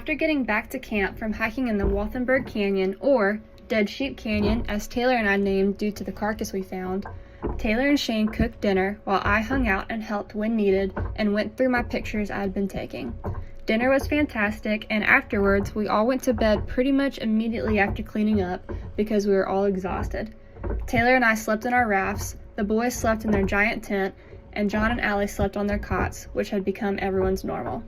After getting back to camp from hiking in the Walthenberg Canyon, or Dead Sheep Canyon, as Taylor and I named due to the carcass we found, Taylor and Shane cooked dinner while I hung out and helped when needed and went through my pictures I had been taking. Dinner was fantastic, and afterwards we all went to bed pretty much immediately after cleaning up because we were all exhausted. Taylor and I slept in our rafts, the boys slept in their giant tent, and John and Allie slept on their cots, which had become everyone's normal.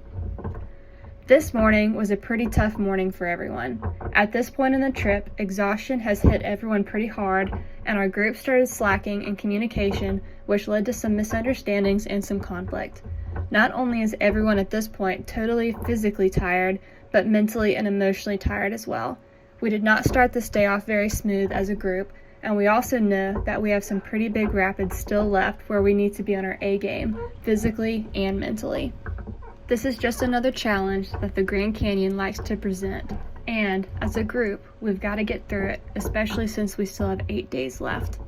This morning was a pretty tough morning for everyone. At this point in the trip, exhaustion has hit everyone pretty hard, and our group started slacking in communication, which led to some misunderstandings and some conflict. Not only is everyone at this point totally physically tired, but mentally and emotionally tired as well. We did not start this day off very smooth as a group, and we also know that we have some pretty big rapids still left where we need to be on our A game, physically and mentally. This is just another challenge that the Grand Canyon likes to present, and as a group, we've got to get through it, especially since we still have 8 days left.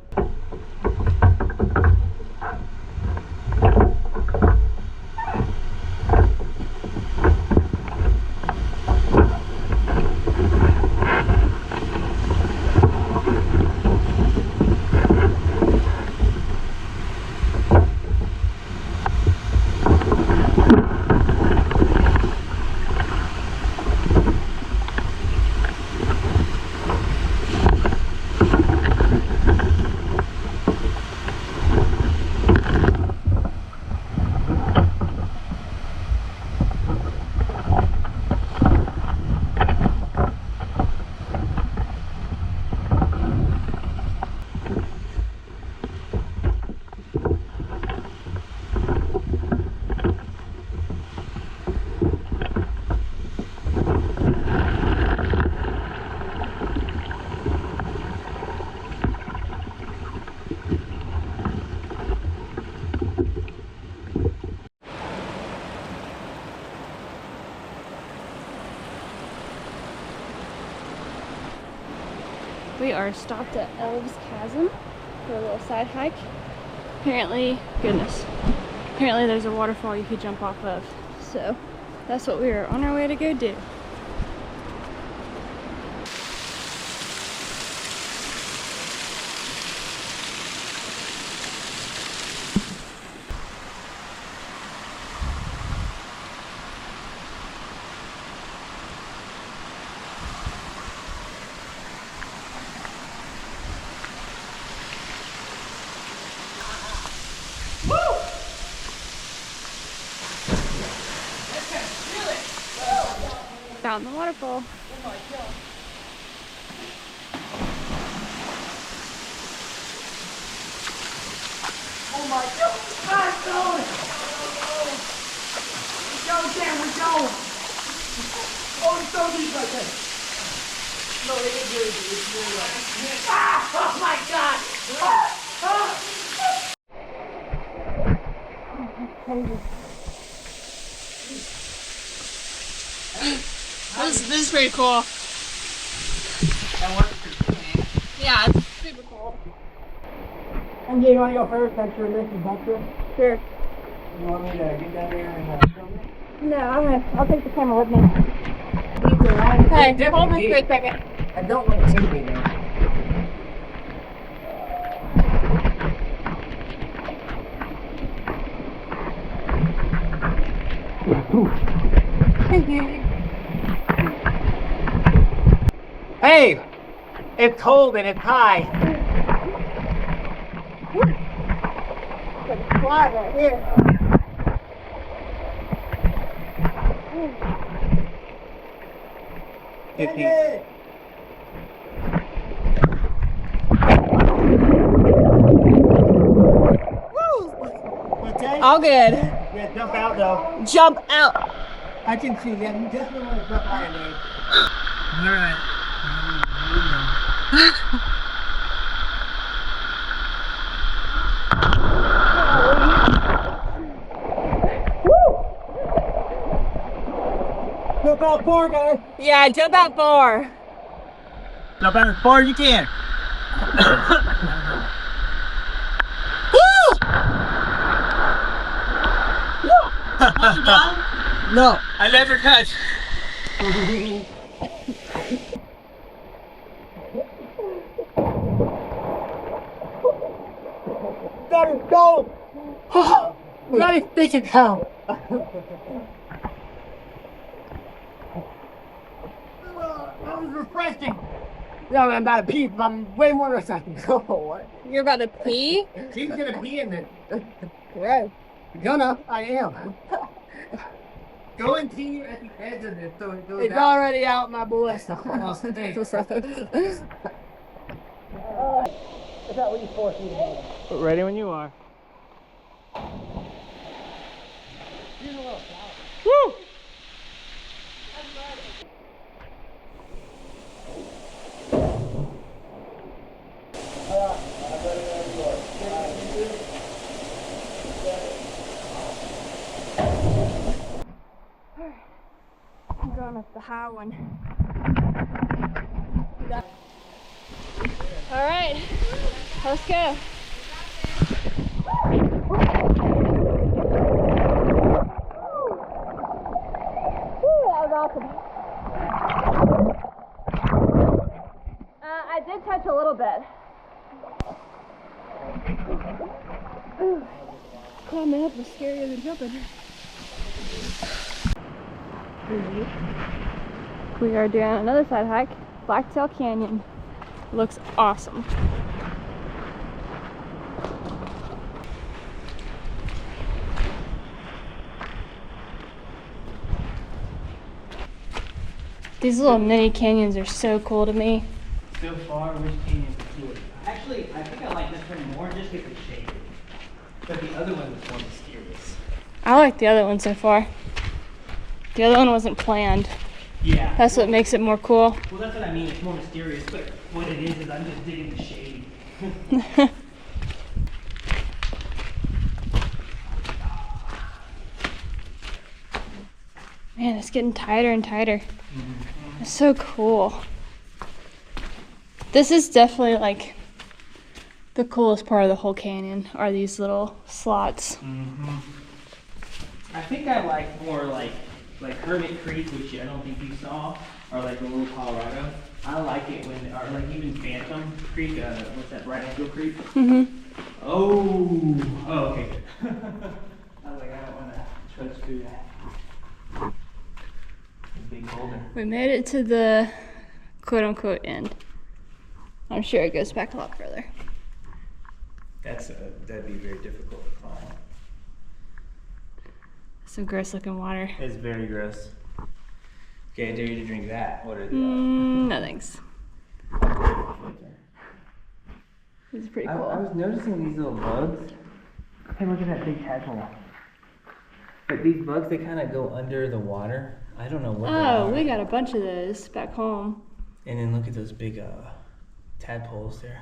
We are stopped at Elves Chasm for a little side hike. Apparently there's a waterfall you could jump off of. So that's what we are on our way to go do. Found the waterfall. Oh my God. Oh my God. Let's go. We're going, Sam. We're going. Oh, it's so deep right there. No, it is really deep. It's really right. Ah! Oh my God. This is pretty cool. That works. Yeah, it's super cool. And you want to go first? I'm sure this is better. Sure. You want me to get down there and film it? No, I'll take the camera with me. Hey, hold this for a second. I don't want to see me there. Hey! It's cold and it's high. It's flat right here. All good. Yeah, jump out though. Jump out. I can see that. You definitely want to jump higher, Dave. Alright. Jump out far, guys. Yeah, jump out far. Jump out as far as you can. No, I never touched. Let it go! Let it freaking go! That was refreshing. Yeah, I'm about to pee, but I'm way more refreshing. What? You're about to pee? She's gonna pee in it. Right. Gonna, I am. Go and pee at the edge of it so it goes It's out. already out, my boy. Is that what you forced me to do? Ready when you are. Woo! I'm going up the high one. All right, let's go. Woo, that was awesome. I did touch a little bit. Climbing up was scarier than jumping. We are doing another side hike, Blacktail Canyon. Looks awesome. These little mini canyons are so cool to me. So far, which canyon is cool? Actually, I think I like this one more just because it's shaded. But the other one was more mysterious. I like the other one so far. The other one wasn't planned. Yeah. That's what makes it more cool. Well, that's what I mean. It's more mysterious, but what it is I'm just digging the shade. Man, it's getting tighter and tighter. It's so cool. This is definitely like the coolest part of the whole canyon are these little slots. I think I like more like Hermit Creek, which I don't think you saw, or like the Little Colorado. I like it when, or like even Phantom Creek, what's that, Bright Angel Creek? Oh, okay, good. I was like, I don't want to trudge through that. Big boulder. We made it to the quote-unquote end. I'm sure it goes back a lot further. That'd be very difficult to climb. Some gross looking water. It's very gross. Okay, I dare you to drink that. What are the No thanks. This is pretty cool. I was noticing these little bugs. Hey, look at that big tadpole. But these bugs, they kind of go under the water. I don't know what they are. Oh, we got a bunch of those back home. And then look at those big tadpoles there.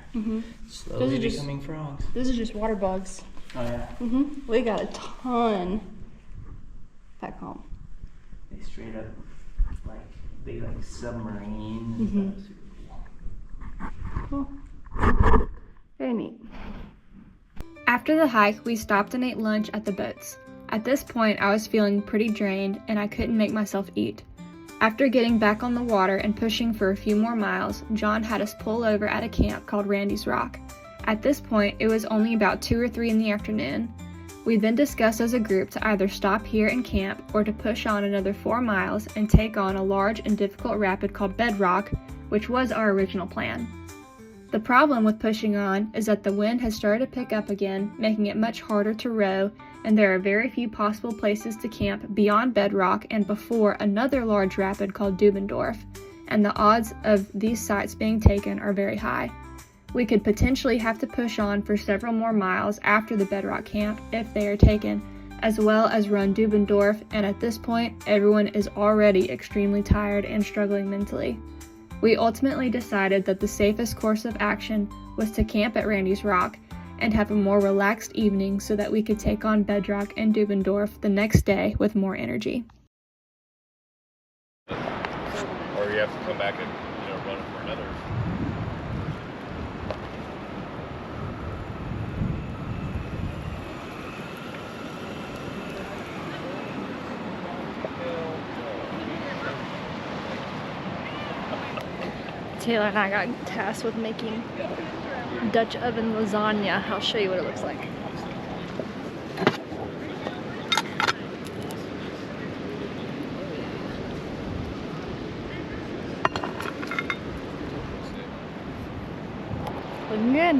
Slowly Those are just- becoming frogs. Those are just water bugs. Oh yeah. We got a ton back home. They straight up like big like submarine and stuff. Super cool. Cool. Very neat. After the hike, we stopped and ate lunch at the boats. At this point, I was feeling pretty drained and I couldn't make myself eat. After getting back on the water and pushing for a few more miles, John had us pull over at a camp called Randy's Rock. At this point, it was only about 2 or 3 in the afternoon. We then discussed as a group to either stop here and camp or to push on another 4 miles and take on a large and difficult rapid called Bedrock, which was our original plan. The problem with pushing on is that the wind has started to pick up again, making it much harder to row, and there are very few possible places to camp beyond Bedrock and before another large rapid called Dubendorf, and the odds of these sites being taken are very high. We could potentially have to push on for several more miles after the Bedrock camp if they are taken, as well as run Dubendorf, and at this point, everyone is already extremely tired and struggling mentally. We ultimately decided that the safest course of action was to camp at Randy's Rock and have a more relaxed evening so that we could take on Bedrock and Dubendorf the next day with more energy. Or you have to come back and run for another. Taylor and I got tasked with making Dutch oven lasagna. I'll show you what it looks like. Looking good.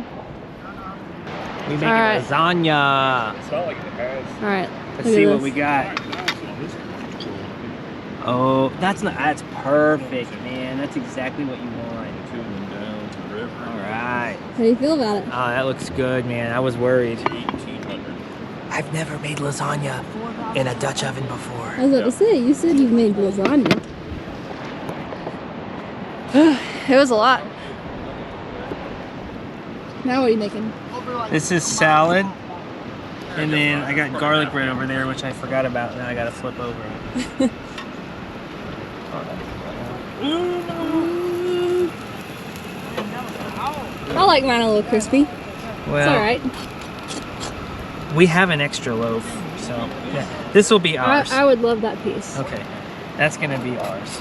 We making Alright. lasagna. It's not like it has. Alright. Let's see what we got. Oh, that's perfect, man. That's exactly what you want. Two of them down to the river. All right. How do you feel about it? Oh, that looks good, man. I was worried. 1,800. I've never made lasagna in a Dutch oven before. I was about to say, you said you've made lasagna. It was a lot. Now what are you making? This is salad, and then I got garlic bread over there, which I forgot about. Now I gotta flip over. I like mine a little crispy. Well, It's alright. we have an extra loaf, so yeah, this will be ours. I would love that piece. Okay, that's gonna be ours.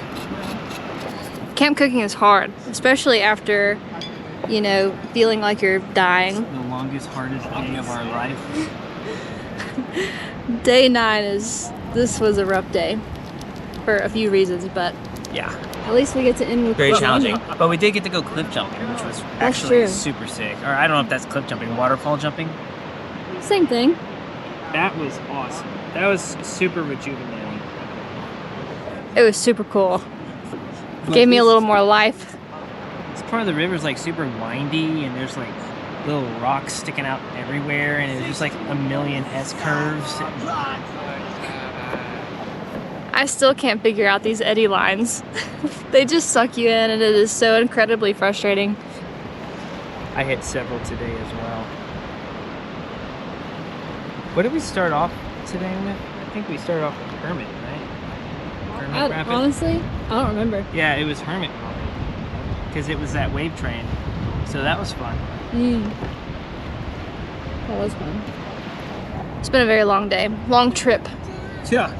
Camp cooking is hard, especially after, you know, feeling like you're dying. The longest, hardest day of our life. Day 9 this was a rough day for a few reasons, but Yeah, at least we get to end with very lasagna. challenging. But we did get to go cliff jumping, which was That's actually true. super sick. Or I don't know if that's cliff jumping, waterfall jumping. Same thing. That was awesome. That was super rejuvenating. It was super cool. Gave me a little more life. This part of the river is like super windy, and there's like little rocks sticking out everywhere, and it's just like a million S curves. I still can't figure out these eddy lines. They just suck you in, and it is so incredibly frustrating. I hit several today as well. What did we start off today with? I think we started off with Hermit, right? Hermit Rapid? Honestly, I don't remember. Yeah, it was Hermit because it was that wave train. So that was fun. That was fun. It's been a very long day. Long trip. Yeah.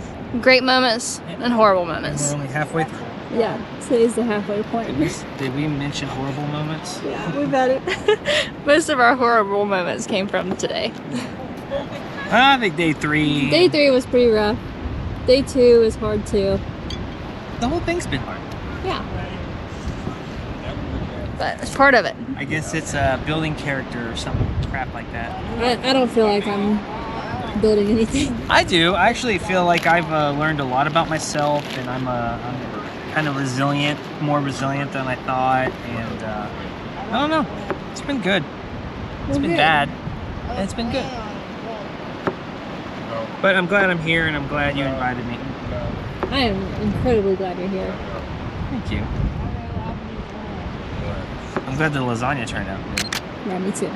Great moments and horrible We're moments. only halfway through. Yeah, today's the halfway point. Did we mention horrible moments? Yeah, we've had it. Most of our horrible moments came from today. I think day 3. Day 3 was pretty rough. Day 2 was hard too. The whole thing's been hard. Yeah. But it's part of it. I guess it's building character or some crap like that. I don't feel like I'm building anything. I do. I actually feel like I've learned a lot about myself, and I'm kind of resilient, more resilient than I thought, and I don't know. It's been good. It's been bad, and it's been good. But I'm glad I'm here, and I'm glad you invited me. I am incredibly glad you're here. Thank you. I'm glad the lasagna turned out good. Yeah, me too.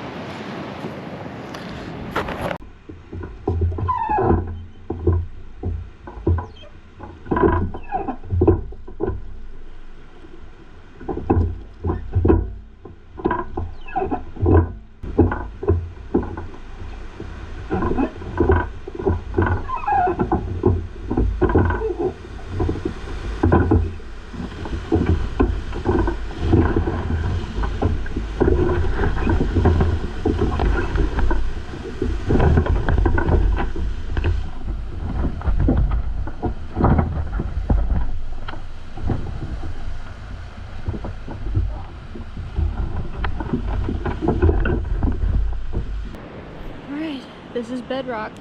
Alright, this is bedrock.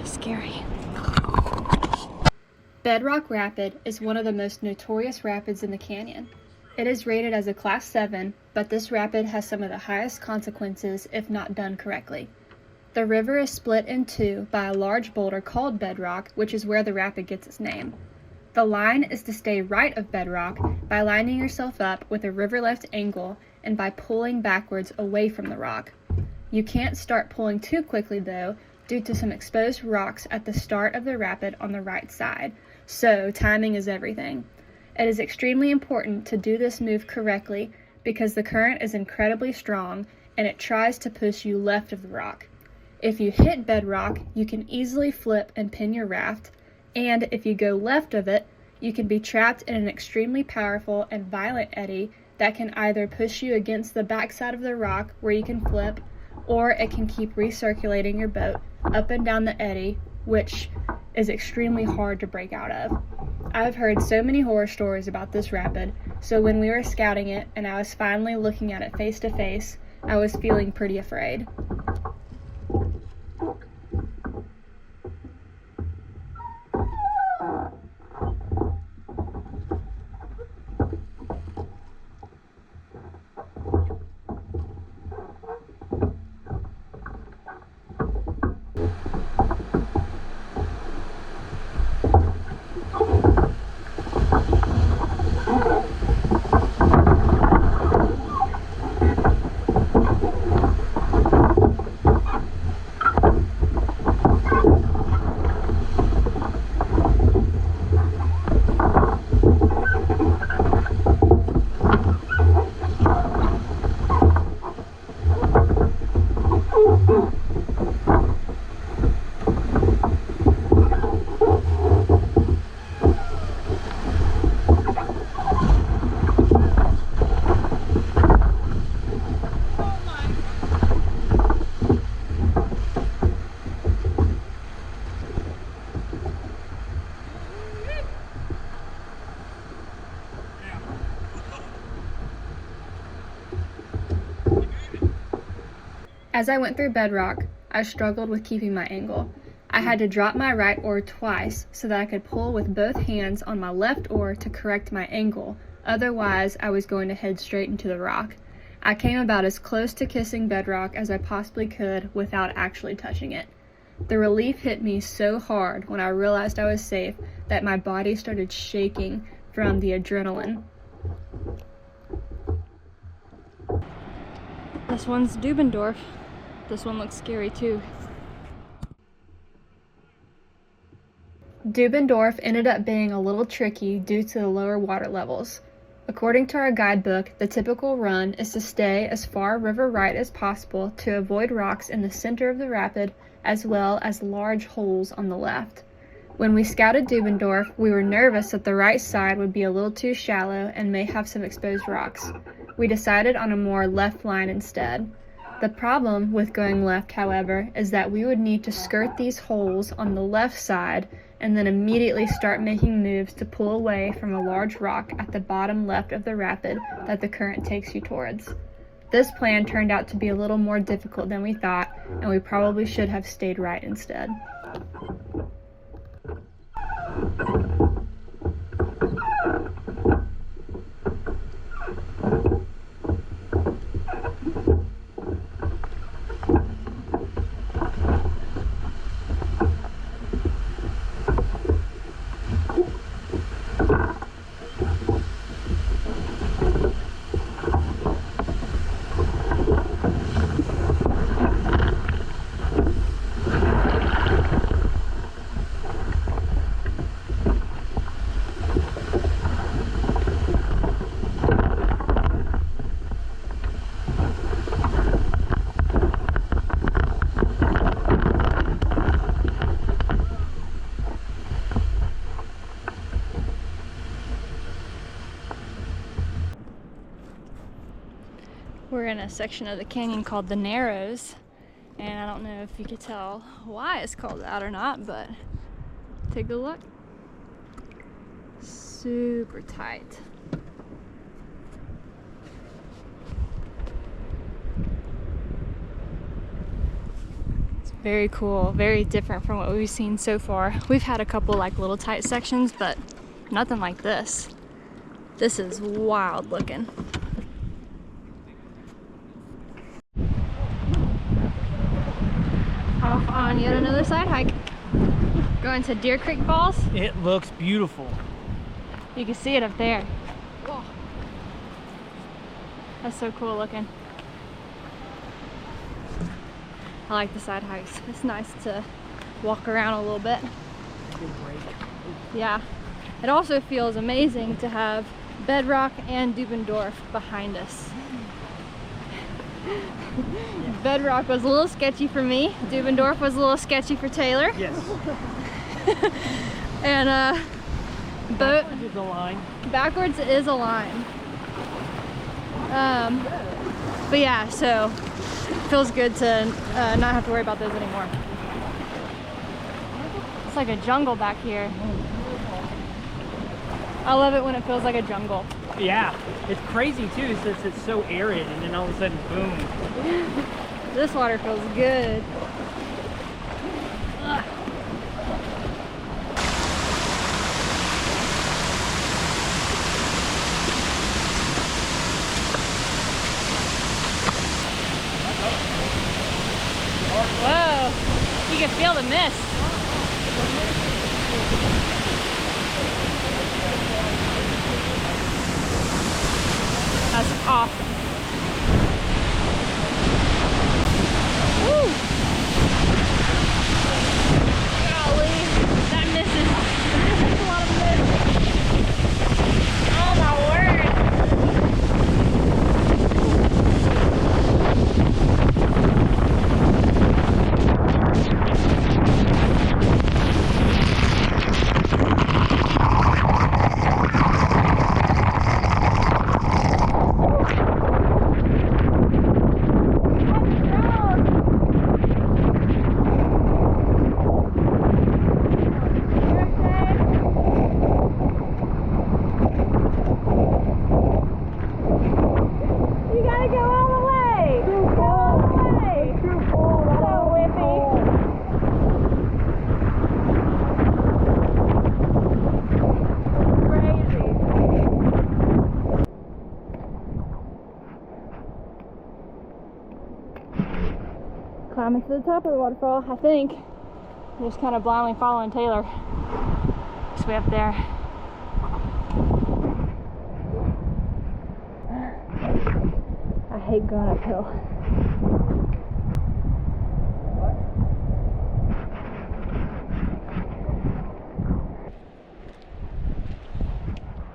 Scary. Bedrock Rapid is one of the most notorious rapids in the canyon. It is rated as a Class 7, but this rapid has some of the highest consequences if not done correctly. The river is split in two by a large boulder called Bedrock, which is where the rapid gets its name. The line is to stay right of Bedrock by lining yourself up with a river left angle and by pulling backwards away from the rock. You can't start pulling too quickly though, due to some exposed rocks at the start of the rapid on the right side, so timing is everything. It is extremely important to do this move correctly because the current is incredibly strong and it tries to push you left of the rock. If you hit bedrock, you can easily flip and pin your raft, and if you go left of it, You can be trapped in an extremely powerful and violent eddy that can either push you against the backside of the rock where you can flip, or it can keep recirculating your boat up and down the eddy, which is extremely hard to break out of. I've heard so many horror stories about this rapid, so when we were scouting it and I was finally looking at it face to face, I was feeling pretty afraid. As I went through bedrock, I struggled with keeping my angle. I had to drop my right oar twice so that I could pull with both hands on my left oar to correct my angle, otherwise I was going to head straight into the rock. I came about as close to kissing bedrock as I possibly could without actually touching it. The relief hit me so hard when I realized I was safe that my body started shaking from the adrenaline. This one's Dubendorf. This one looks scary too. Dubendorf ended up being a little tricky due to the lower water levels. According to our guidebook, the typical run is to stay as far river right as possible to avoid rocks in the center of the rapid as well as large holes on the left. When we scouted Dubendorf, we were nervous that the right side would be a little too shallow and may have some exposed rocks. We decided on a more left line instead. The problem with going left, however, is that we would need to skirt these holes on the left side and then immediately start making moves to pull away from a large rock at the bottom left of the rapid that the current takes you towards. This plan turned out to be a little more difficult than we thought, and we probably should have stayed right instead. We're in a section of the canyon called the Narrows, and I don't know if you could tell why it's called that or not, but take a look. Super tight. It's very cool, very different from what we've seen so far. We've had a couple like little tight sections, but nothing like this. This is wild looking. Off on yet another side hike. Going to Deer Creek Falls. It looks beautiful. You can see it up there. Whoa. That's so cool looking. I like the side hikes. It's nice to walk around a little bit. Good break. Yeah. It also feels amazing to have Bedrock and Dubendorf behind us. Bedrock was a little sketchy for me. Dubendorf was a little sketchy for Taylor. Yes. And Boat There's a line. backwards is a line. But yeah, so it feels good to not have to worry about those anymore. It's like a jungle back here. I love it when it feels like a jungle. Yeah, it's crazy too since it's so arid and then all of a sudden, boom. This water feels good. Ugh. Whoa, you can feel the mist. That's awesome. Woo! Golly, that mist is that's a lot of mist. Oh my word. Climbing to the top of the waterfall, I think. Just kind of blindly following Taylor. It's way up there. I hate going uphill.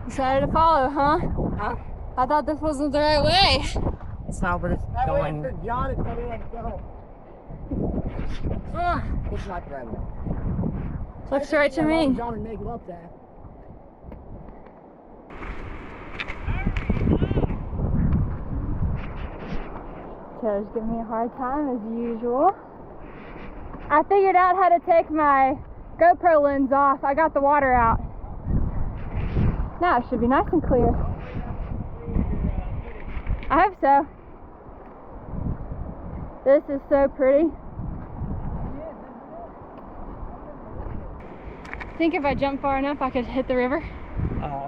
Decided to follow, huh? Huh? I thought this wasn't the right way. It's not, but it's going. John is coming in. Go. It's not the right way. Looks right to me. John would make you up there. Taylor's giving me a hard time as usual. I figured out how to take my GoPro lens off. I got the water out. Now it should be nice and clear. I hope so. This is so pretty. Think if I jump far enough I could hit the river?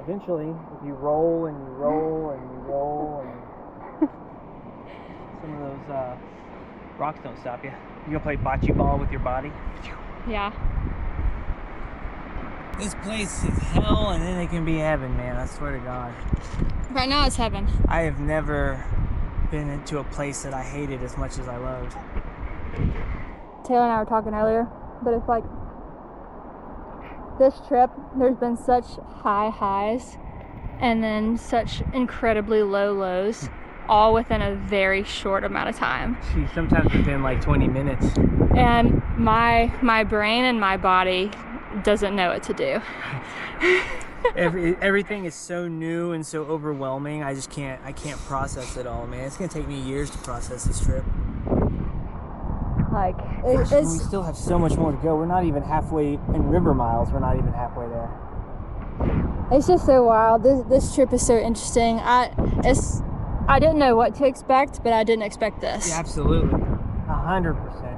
Eventually, if you roll and you roll and you roll and some of those rocks don't stop you. You gonna play bocce ball with your body? Yeah. This place is hell and then it can be heaven, man. I swear to God. Right now it's heaven. I have never been into a place that I hated as much as I loved. Taylor and I were talking earlier, but it's like this trip, there's been such high highs and then such incredibly low lows, all within a very short amount of time. Sometimes within like 20 minutes. And my brain and my body doesn't know what to do. Everything is so new and so overwhelming. I can't process it all, man. It's gonna take me years to process this trip. Like We still have so much more to go. We're not even halfway in river miles. We're not even halfway there. it's just so wild. This trip is so interesting. I didn't know what to expect, but I didn't expect this. Yeah, absolutely, 100%.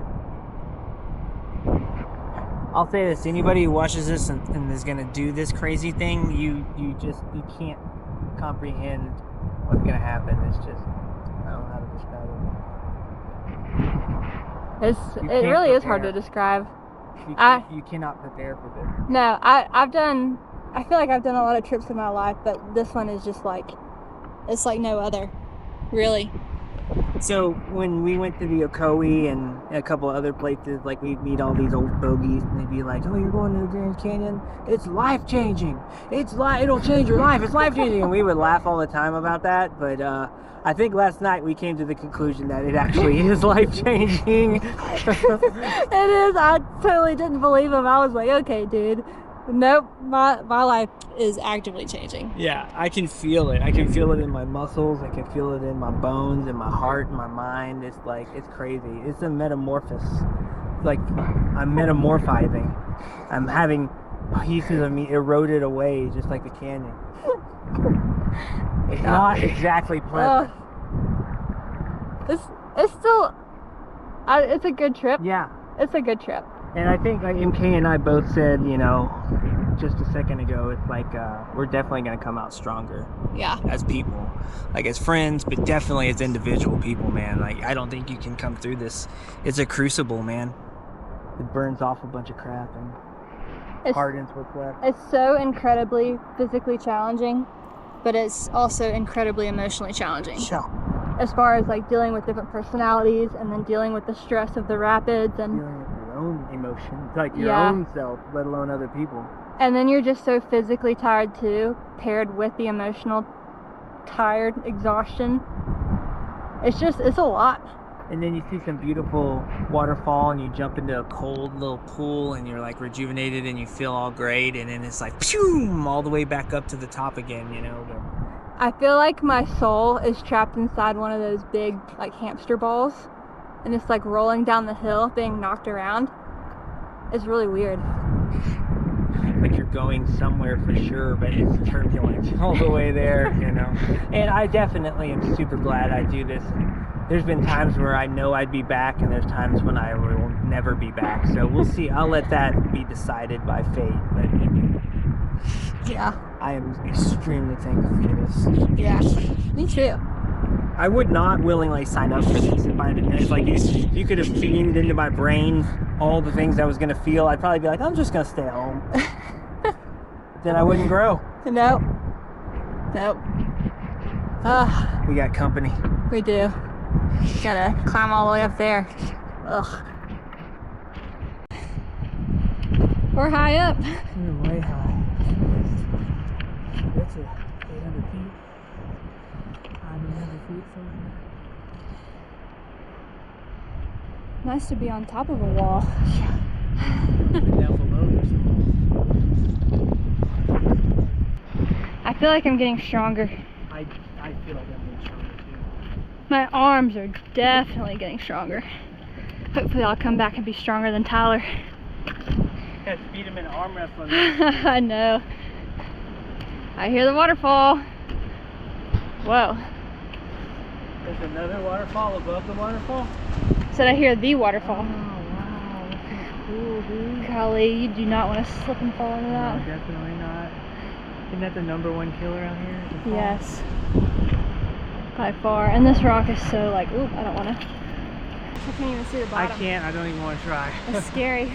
I'll say this: anybody who watches this and is gonna do this crazy thing, you can't comprehend what's gonna happen. It's just, I don't know how to describe it. It really is hard to describe. You cannot prepare for this. No, I feel like I've done a lot of trips in my life, but this one is just like, it's like no other, really. So when we went to the Ocoee and a couple of other places, like we'd meet all these old bogeys and they'd be like, "Oh, you're going to the Grand Canyon? It's life-changing. It'll change your life. It's life-changing." And we would laugh all the time about that, but I think last night we came to the conclusion that it actually is life-changing. It is. I totally didn't believe him. I was like, okay, dude, Nope, my life is actively changing. Yeah, I can feel it. I can feel it in my muscles. I can feel it in my bones, in my heart, in my mind. It's like, it's crazy. It's a metamorphosis. Like, I'm metamorphizing. I'm having pieces of me eroded away, just like the canyon. It's not exactly pleasant. It's still, it's a good trip. Yeah. It's a good trip. And I think like MK and I both said, you know, just a second ago, it's like we're definitely going to come out stronger. Yeah. As people, like as friends, but definitely as individual people, man. Like I don't think you can come through this. It's a crucible, man. It burns off a bunch of crap and hardens what's left. It's so incredibly physically challenging, but it's also incredibly emotionally challenging. Sure. As far as like dealing with different personalities and then dealing with the stress of the rapids and dealing with your own emotions, like your own self, let alone other people. And then you're just so physically tired too, paired with the emotional tired exhaustion. It's a lot. And then you see some beautiful waterfall and you jump into a cold little pool and you're like rejuvenated and you feel all great, and then it's like phew, all the way back up to the top again, you know. But I feel like my soul is trapped inside one of those big like hamster balls and it's like rolling down the hill being knocked around. It's really weird. Like you're going somewhere for sure, but it's turbulent all the way there, you know. And I definitely am super glad I do this. There's been times where I know I'd be back, and there's times when I will never be back. So we'll see. I'll let that be decided by fate. But yeah, I am extremely thankful for this. Yeah, me too. I would not willingly sign up for this if I didn't. It's like you could have beamed into my brain all the things I was gonna feel. I'd probably be like, I'm just gonna stay home. Then I wouldn't grow. Nope. We got company. We do. Gotta climb all the way up there. Ugh. We're high up. We're way high. That's 800 feet. 900 feet somewhere. Nice to be on top of a wall. Down below. I feel like I'm getting stronger. I feel like I'm getting stronger too. My arms are definitely getting stronger. Hopefully I'll come back and be stronger than Tyler. Gotta beat him in arm wrestling. I know. I hear the waterfall. Whoa. There's another waterfall above the waterfall? Said I hear the waterfall. Oh wow, that's cool, dude. Golly, you do not want to slip and fall into that. No, definitely not. Isn't that the #1 killer out here? Yes. By far. And this rock is so like, oop, I don't want to. I can't even see the bottom. I can't, I don't even want to try. It's scary.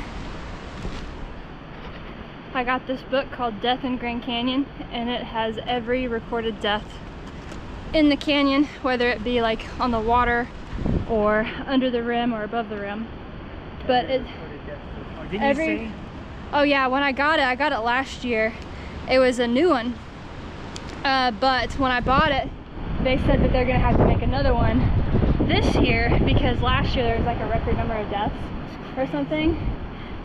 I got this book called Death in Grand Canyon, and it has every recorded death in the canyon, whether it be like on the water or under the rim or above the rim. But it Didn't you say? Oh yeah, when I got it last year. It was a new one, but when I bought it, they said that they're gonna have to make another one this year because last year there was like a record number of deaths or something.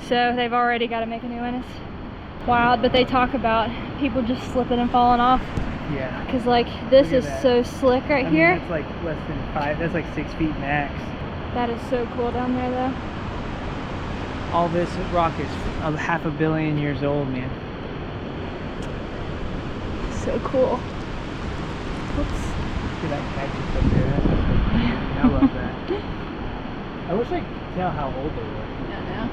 So they've already got to make a new one. It's wild, but they talk about people just slipping and falling off. Yeah. Because like this is that. so slick right here. That's like less than 5. That's like 6 feet max. That is so cool down there, though. All this rock is 500 million years old, man. So cool. Oops. See that cactus up there? I love that. I wish I could tell how old they were. Yeah, no.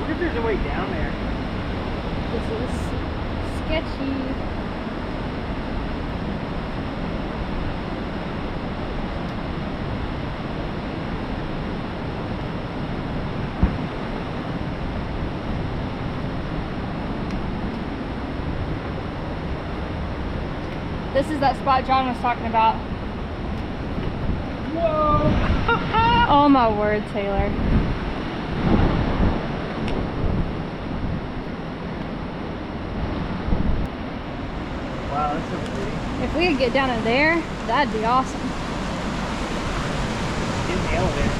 What if there's a way down there? This is sketchy. This is that spot John was talking about. Whoa! Oh my word, Taylor. that's so pretty. If we could get down in there, that'd be awesome. Get in the elevator.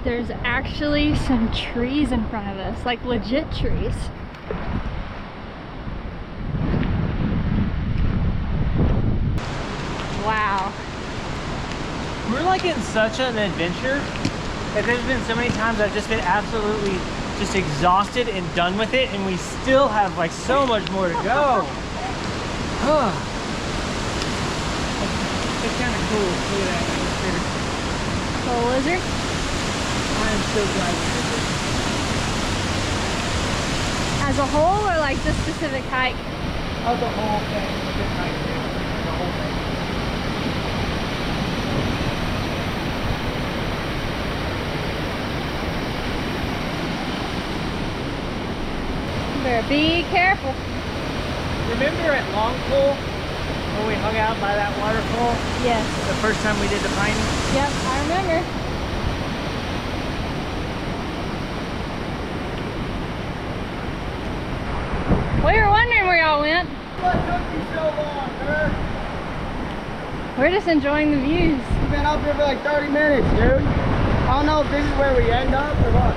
There's actually some trees in front of us, like legit trees. Wow. We're like in such an adventure that there's been so many times I've just been absolutely just exhausted and done with it, and we still have like so much more to go. It's kind of cool. Look at that. Little lizard. I am so glad we did this. As a whole, or like this specific hike? Oh, the whole thing. The whole thing. Better be careful. Remember at Long Pool when we hung out by that waterfall? Yes. The first time we did the piney? Yep, I remember. We were wondering where y'all went. What took you so long, sir? We're just enjoying the views. We've been up here for like 30 minutes, dude. I don't know if this is where we end up or what.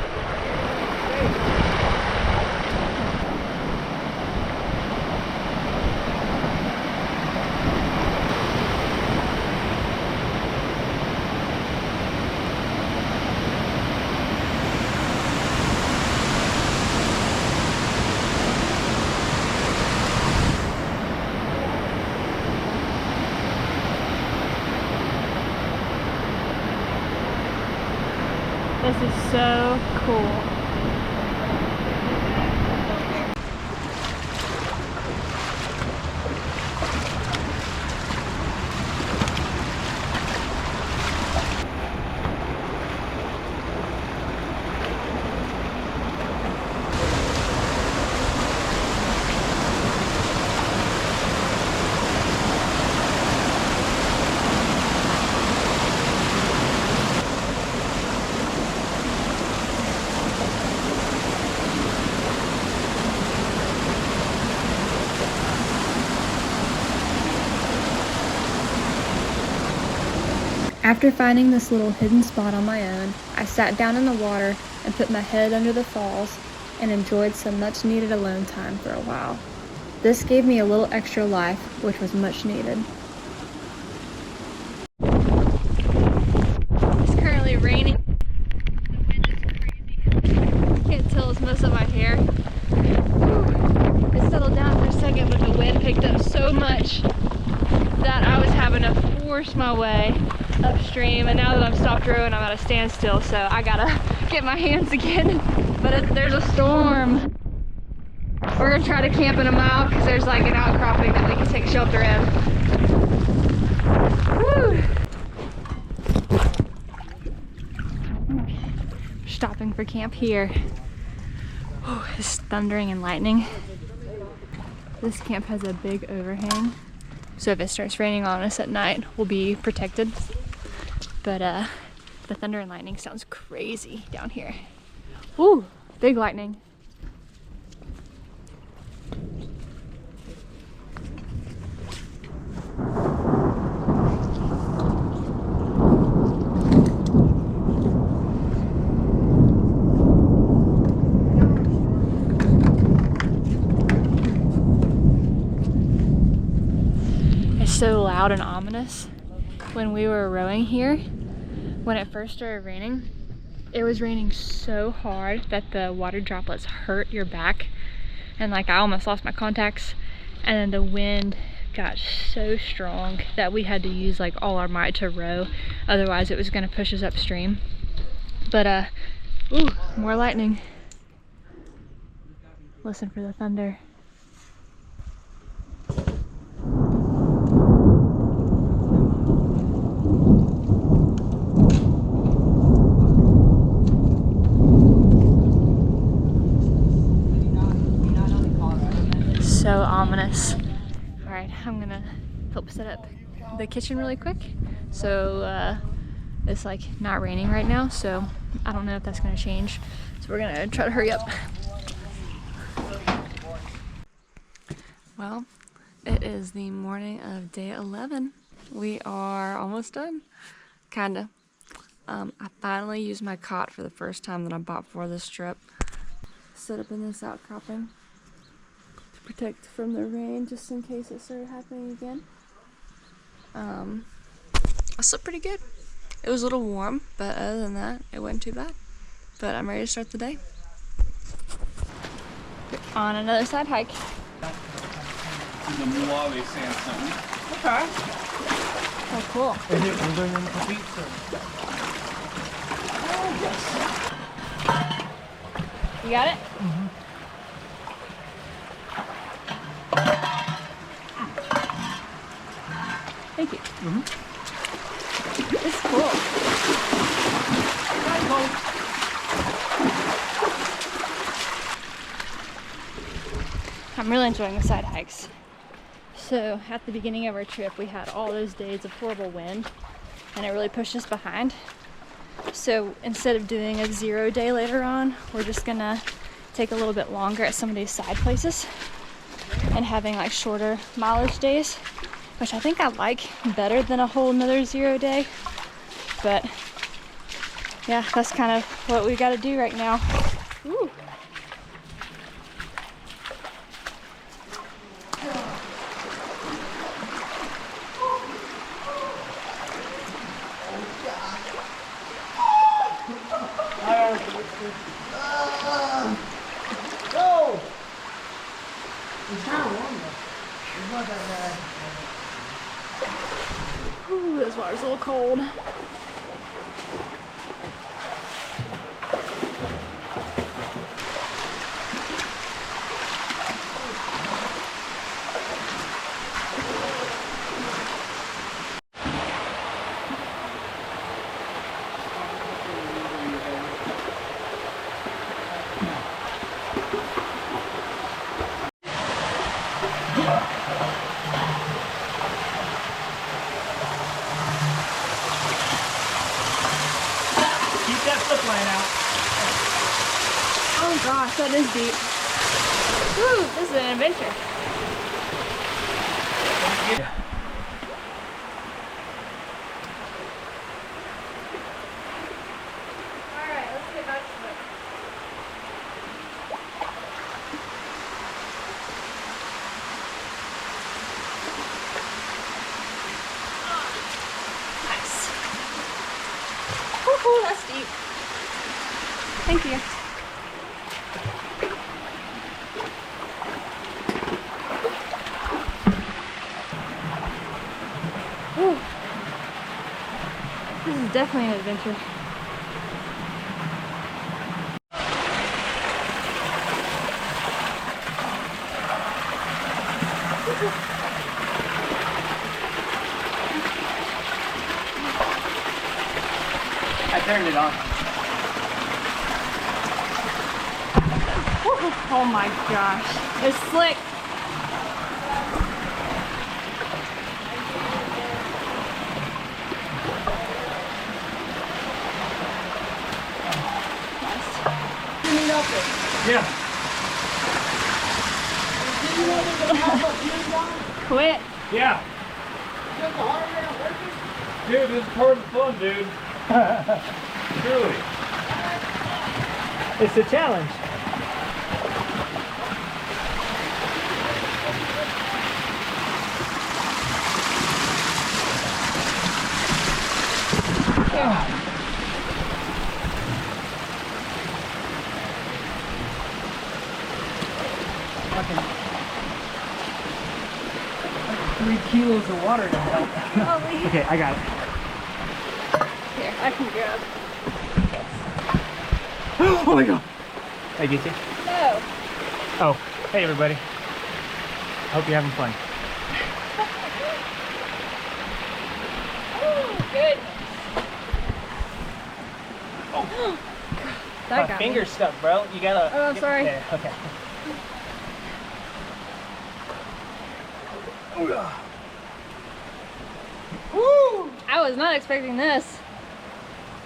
This is so cool. After finding this little hidden spot on my own, I sat down in the water and put my head under the falls and enjoyed some much needed alone time for a while. This gave me a little extra life, which was much needed. It's currently raining. The wind is crazy. Can't tell it's most of my hair. Whew. It settled down for a second, but the wind picked up so much that I was having to force my way upstream, and now that I'm stopped rowing, I'm at a standstill, so I gotta get my hands again. But there's a storm. We're gonna try to camp in a mile because there's like an outcropping that we can take shelter in. Woo! Stopping for camp here. Whew, it's thundering and lightning. This camp has a big overhang, so if it starts raining on us at night, we'll be protected. But the thunder and lightning sounds crazy down here. Ooh, big lightning. It's so loud and ominous. When we were rowing here, when it first started raining, it was raining so hard that the water droplets hurt your back, and like I almost lost my contacts, and then the wind got so strong that we had to use like all our might to row, otherwise it was going to push us upstream. But ooh, more lightning. Listen for the thunder. So ominous. All right, I'm gonna help set up the kitchen really quick. So it's like not raining right now, so I don't know if that's gonna change. So we're gonna try to hurry up. Well, it is the morning of day 11. We are almost done, kinda. I finally used my cot for the first time that I bought for this trip. Set up in this outcropping to protect from the rain, just in case it started happening again. I slept pretty good. It was a little warm, but other than that, it wasn't too bad. But I'm ready to start the day. On another side hike. The Mojave sandstone. Okay. Oh, cool. Is it older than the pizza? You got it? Thank you. It's cool. I'm really enjoying the side hikes. So at the beginning of our trip, we had all those days of horrible wind, and it really pushed us behind. So instead of doing a 0 day later on, we're just gonna take a little bit longer at some of these side places and having like shorter mileage days, which I think I like better than a whole another 0 day. But yeah, that's kind of what we got to do right now. Ooh. Go! It's kind of warm though. It's not that bad. Ooh, this water's a little cold. Keep that slip line out. Oh gosh, that is deep. Woo, this is an adventure. Alright, let's get back to it. Nice. Woohoo, that's deep. Thank you. Whew. This is definitely an adventure. I turned it on. Oh my gosh, it's slick. Yeah. Quit. Yeah. Dude, this is part of the fun, dude. Truly. It's a challenge. Fucking 3 kilos of water to help. Holy. Okay, I got it. Here, I can grab. Oh my god. Hey, get you? No. Oh, hey everybody. Hope you're having fun. Ooh, good. Oh. That My got finger's me. stuck, bro. You gotta. Oh, I'm sorry. There, okay. Woo! I was not expecting this.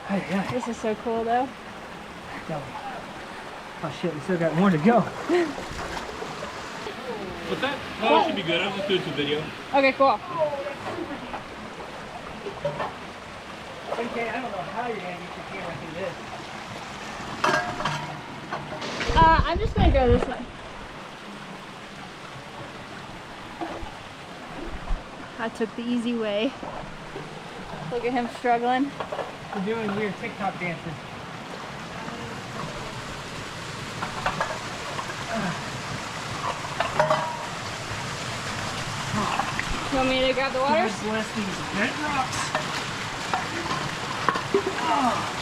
Hey, yeah. This is so cool though. Oh shit, we still got more to go. What's that? Oh, it should be good. I'm just doing some video. Okay, cool. Okay, I don't know how you're gonna get your camera through this. I'm just gonna go this way. I took the easy way. Look at him struggling. We're doing weird TikTok dances. You want me to grab the water? God bless these red rocks. Oh.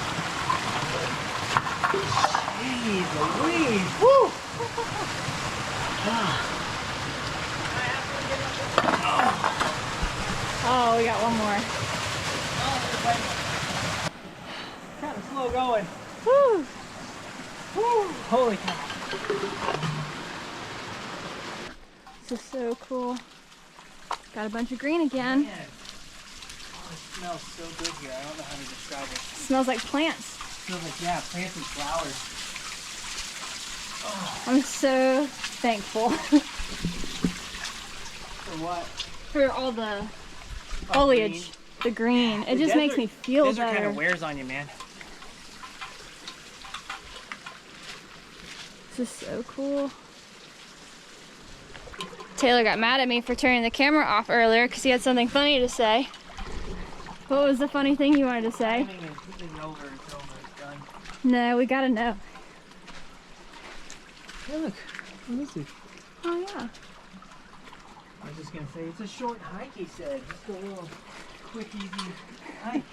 Jeez Louise. Woo! Oh, we got one more. Kind of slow going. Woo! Woo! Holy cow. This is so cool. Got a bunch of green again. Man. Oh, it smells so good here. I don't know how to describe it. Smells like plants. It smells like, yeah, plants and flowers. I'm so thankful For what? for all the Oh, foliage, green. the green. It The just makes me feel desert better. kind of wears on you, man. This is so cool. Taylor got mad at me for turning the camera off earlier because he had something funny to say. What was the funny thing you wanted to say? Timing is over until it's done. No, we gotta know. Hey, look. What is it? Oh yeah. I was just gonna say it's a short hike. He said, just a little quick, easy hike.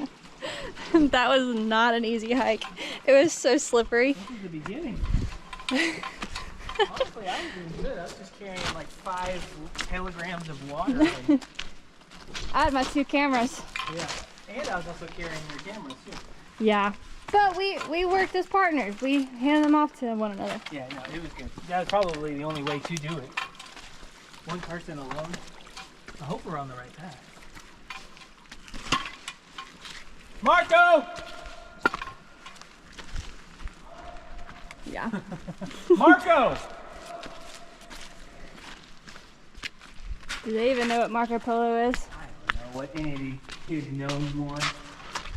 That was not an easy hike. It was so slippery. This is the beginning. Honestly, I was doing good. I was just carrying like 5 kilograms of water. And, I had my 2 cameras. yeah, and I was also carrying your cameras too. Yeah. But we worked as partners. We handed them off to one another. Yeah, no, it was good. That was probably the only way to do it. One person alone. I hope we're on the right path. Marco! Yeah. Marco! Do they even know what Marco Polo is? I don't know what any of these kids know anymore.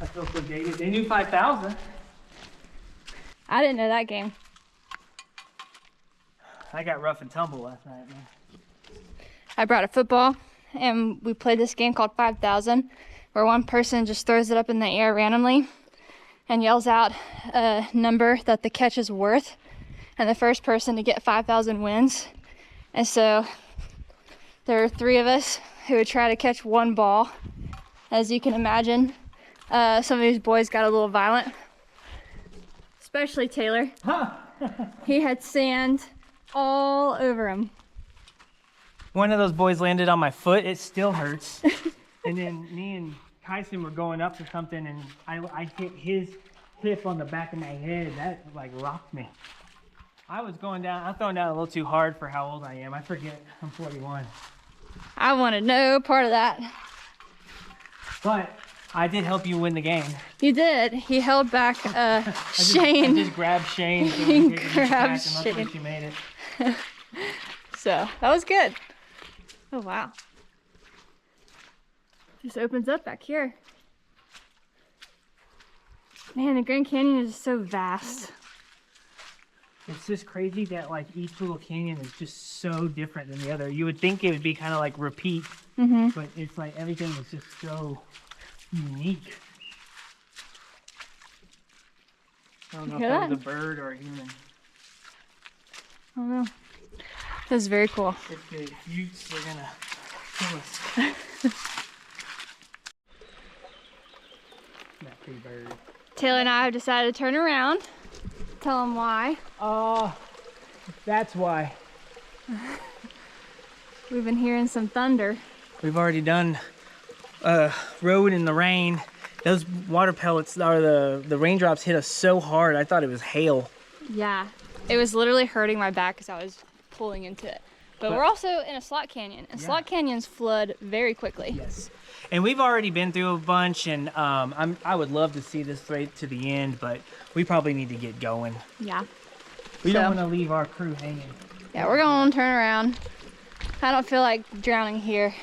I feel so dated. They knew 5,000. I didn't know that game. I got rough and tumble last night, man. I brought a football and we played this game called 5,000 where one person just throws it up in the air randomly and yells out a number that the catch is worth, and the first person to get 5,000 wins. And so there are 3 of us who would try to catch one ball. As you can imagine, some of these boys got a little violent, especially Taylor. He had sand all over him. One of those boys landed on my foot. It still hurts. And then me and Kyson were going up to something, and I hit his hip on the back of my head. That like rocked me. I was going down. I'm throwing down a little too hard for how old I am. I forget. I'm 41. I wanted no part of that. But I did help you win the game. You did. He held back Shane. I just grabbed Shane. So He we could take it grabbed back, and luckily Shane. she made it. So that was good. Oh wow. Just opens up back here. Man, the Grand Canyon is so vast. It's just crazy that like each little canyon is just so different than the other. You would think it would be kind of like repeat, but it's like everything is just so unique. I don't know if Hear that that? was a bird or a human. I don't know. That was very cool. If the Utes are gonna kill us. That pretty bird. Taylor and I have decided to turn around. Tell them why. That's why. We've been hearing some thunder. We've already done road in the rain. Those water pellets, or the raindrops hit us so hard, I thought it was hail. Yeah. It was literally hurting my back as I was pulling into it. But we're also in a slot canyon, and slot canyons flood very quickly. Yes. And we've already been through a bunch, and I would love to see this right to the end, but we probably need to get going. Yeah. We So- don't want to leave our crew hanging. Yeah, we're going to turn around. I don't feel like drowning here.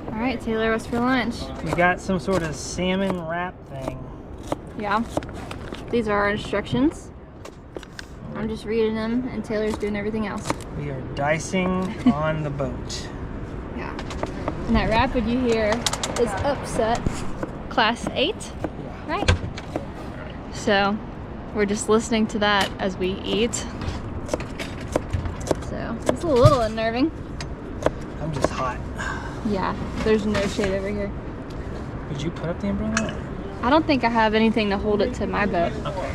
All right, Taylor, what's for lunch? We got some sort of salmon wrap thing. Yeah. These are our instructions. I'm just reading them, and Taylor's doing everything else. We are dicing on the boat. Yeah. And that rapid you hear is Upset Class 8, right? So we're just listening to that as we eat. So it's a little unnerving. I'm just hot. Yeah, there's no shade over here. Did you put up the umbrella? I don't think I have anything to hold it to my boat. Okay.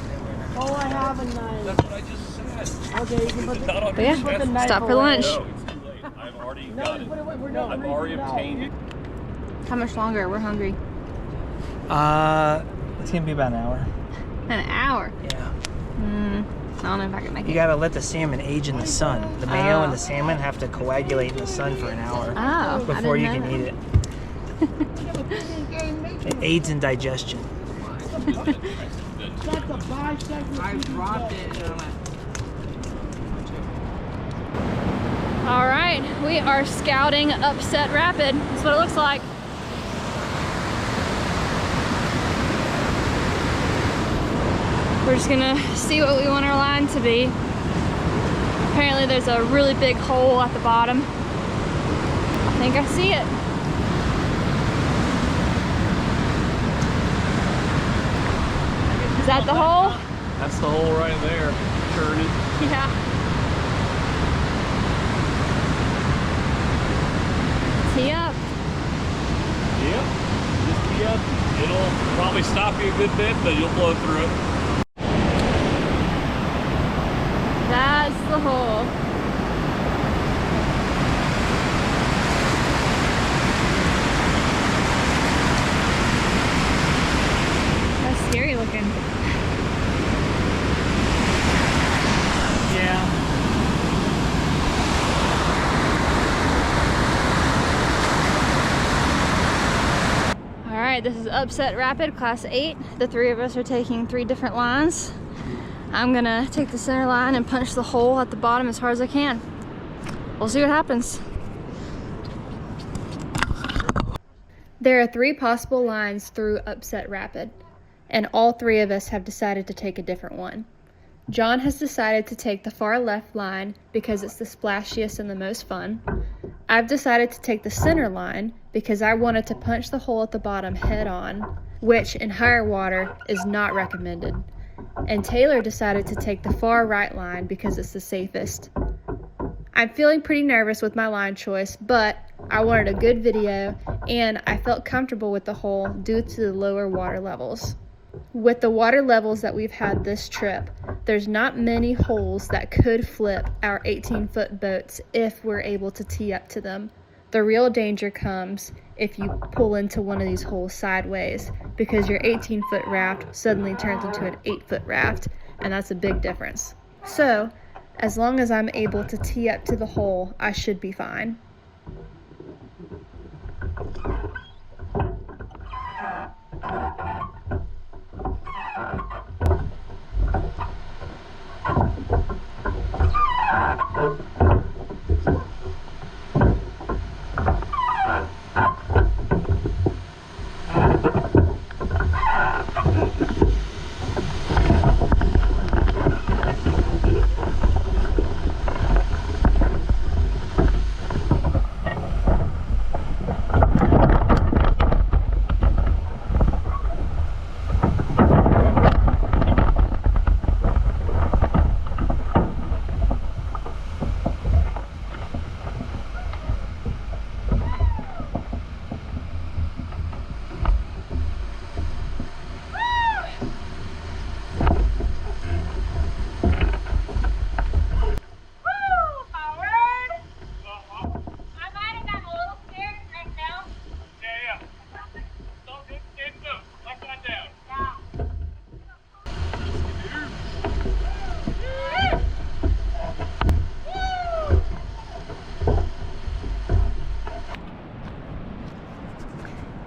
Oh, I have a knife. That's what I just said. Okay, you can put the, But yeah, put the knife stop for away. lunch. No, it's too late. I've already got it. Put it away. We're not I've already obtained it. How much longer? We're hungry. It's gonna be about an hour. An hour? Yeah. I don't know if I can make You it. gotta let the salmon age in the sun. The mayo and the salmon have to coagulate in the sun for an hour Oh, before you I can didn't eat it. It aids in digestion. That's a bisected. I dropped it. All right, we are scouting Upset Rapid. That's what it looks like. We're just gonna see what we want our line to be. Apparently there's a really big hole at the bottom. I think I see it. Is that the hole? That's the hole right there. Turn it. Yeah. Tee up. Yep. Just tee up. It'll probably stop you a good bit, but you'll blow through it. That's the hole. That's scary looking. Yeah. All right, this is Upset Rapid, Class 8. The three of us are taking 3 different lines. I'm gonna take the center line and punch the hole at the bottom as hard as I can. We'll see what happens. There are 3 possible lines through Upset Rapid, and all 3 of us have decided to take a different one. John has decided to take the far left line because it's the splashiest and the most fun. I've decided to take the center line because I wanted to punch the hole at the bottom head on, which in higher water is not recommended. And Taylor decided to take the far right line because it's the safest. I'm feeling pretty nervous with my line choice, but I wanted a good video and I felt comfortable with the hole due to the lower water levels. With the water levels that we've had this trip, there's not many holes that could flip our 18-foot boats if we're able to tee up to them. The real danger comes if you pull into one of these holes sideways, because your 18-foot raft suddenly turns into an 8-foot raft, and that's a big difference. So, as long as I'm able to tee up to the hole, I should be fine.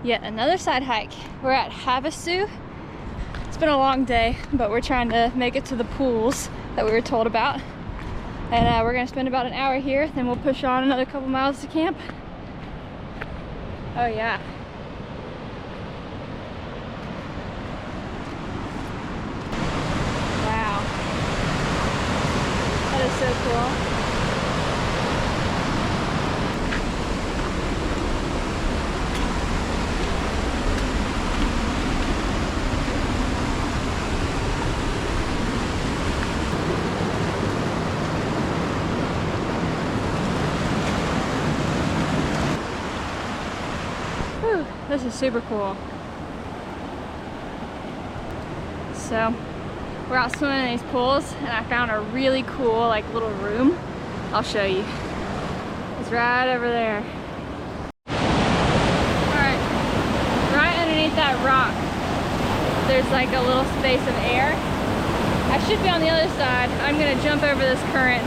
Yet another side hike. We're at Havasu. It's been been a long day, but we're trying to make it to the pools that we were told about. And we're gonna spend about an hour here, then we'll push on another couple miles to camp. Oh yeah. Wow. That is so cool. Whew, this is super cool. So we're out swimming in these pools and I found a really cool like little room. I'll show you. It's right over there. Alright, right underneath that rock there's like a little space of air. I should be on the other side. I'm gonna jump over this current.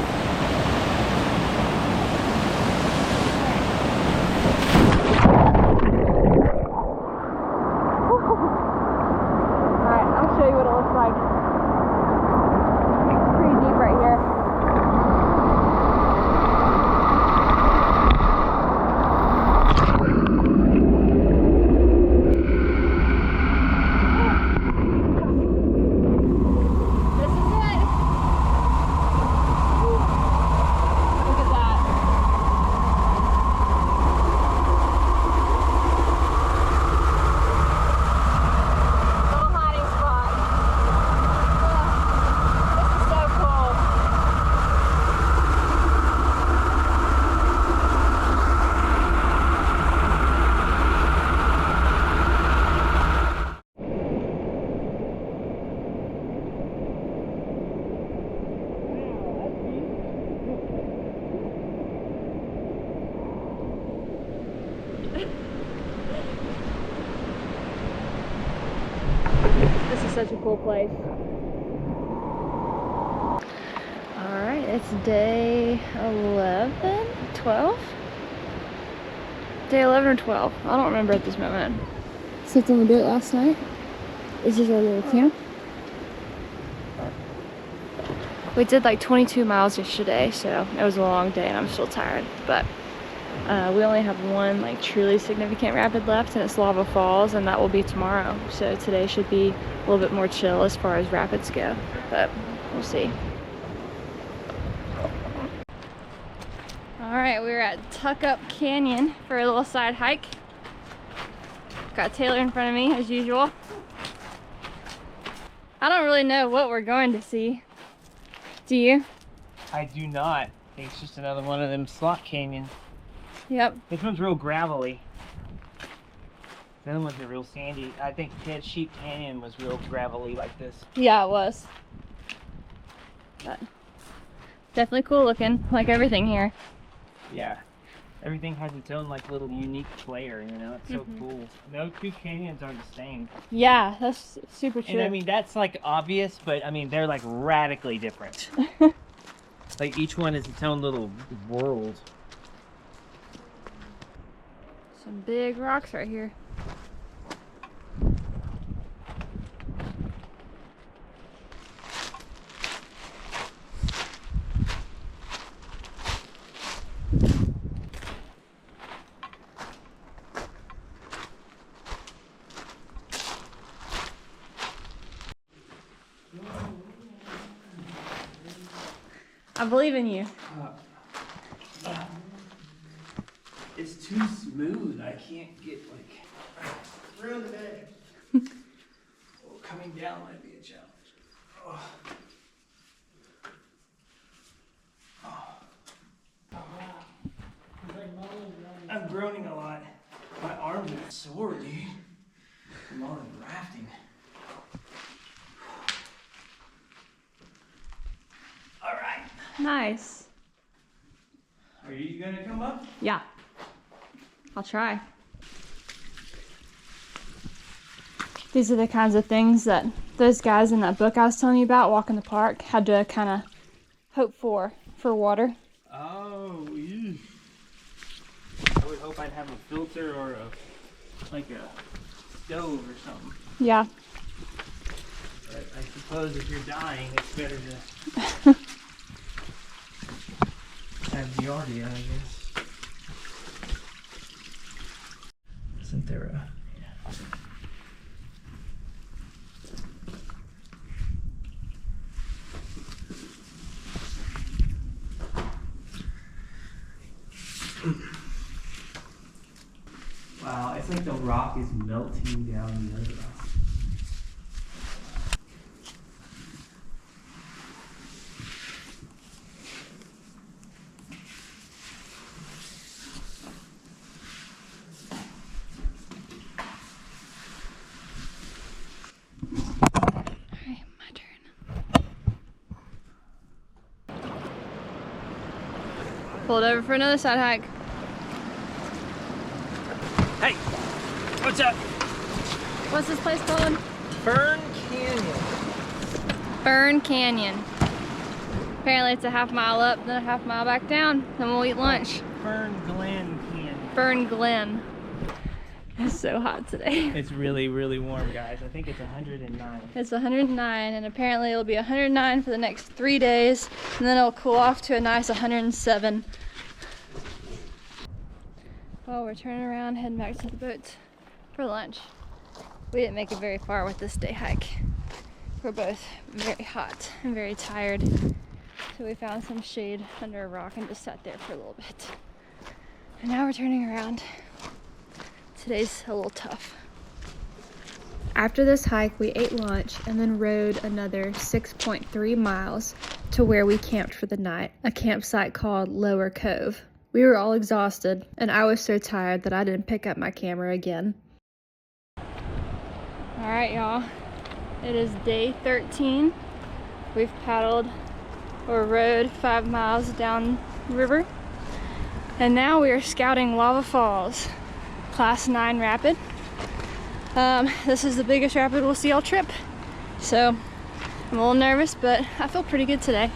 This is such a cool place. Alright, it's day 11, 12? Day 11 or 12. I don't remember at this moment. Slept on the boat last night. This is our little camp. We did like 22 miles yesterday, so it was a long day and I'm still tired. But we only have one like truly significant rapid left, and it's Lava Falls, and that will be tomorrow. So today should be a little bit more chill as far as rapids go, but we'll see. All right, we're at Tuck Up Canyon for a little side hike. Got Taylor in front of me as usual. I don't really know what we're going to see. Do you? I do not. I think it's just another one of them slot canyons. Yep. This one's real gravelly. The other ones are real sandy. I think Dead Sheep Canyon was real gravelly like this. Yeah, it was. But definitely cool looking, like everything here. Yeah. Everything has its own like little unique flair, you know? It's so cool. No two canyons are the same. Yeah, that's super true. And I mean, that's like obvious, but I mean, they're like radically different. Like each one is its own little world. Some big rocks right here. I believe in you. It's too smooth. I can't get like through the bed. Well, coming down might be a challenge. Oh. Oh. I'm groaning a lot. My arms are sore, dude. I'm all in rafting. All right. Nice. Are you gonna come up? Yeah. I'll try. These are the kinds of things that those guys in that book I was telling you about, Walk in the Park, had to kind of hope for water. Oh, yeah. I would hope I'd have a filter or like a stove or something. Yeah. suppose if you're dying, it's better to have Giardia, I guess. Isn't there a... Wow, it's like the rock is melting down the other rock. Alright, my turn. Pulled over for another side hike. Hey, what's up? What's this place called? Fern Canyon. Fern Canyon. Apparently it's a half mile up, then a half mile back down, then we'll eat lunch. Fern Glen Canyon. Fern Glen. It's so hot today. It's really, really warm, guys. I think it's 109. It's 109, and apparently it'll be 109 for the next 3 days, and then it'll cool off to a nice 107. Well, we're turning around, heading back to the boat for lunch. We didn't make it very far with this day hike. We're both very hot and very tired. So we found some shade under a rock and just sat there for a little bit. And now we're turning around. Today's a little tough. After this hike, we ate lunch and then rode another 6.3 miles to where we camped for the night, a campsite called Lower Cove. We were all exhausted, and I was so tired that I didn't pick up my camera again. Alright, y'all. It is day 13. We've paddled or rode 5 miles down river. And now we are scouting Lava Falls, Class 9 rapid. This is the biggest rapid we'll see all trip. So I'm a little nervous, but I feel pretty good today.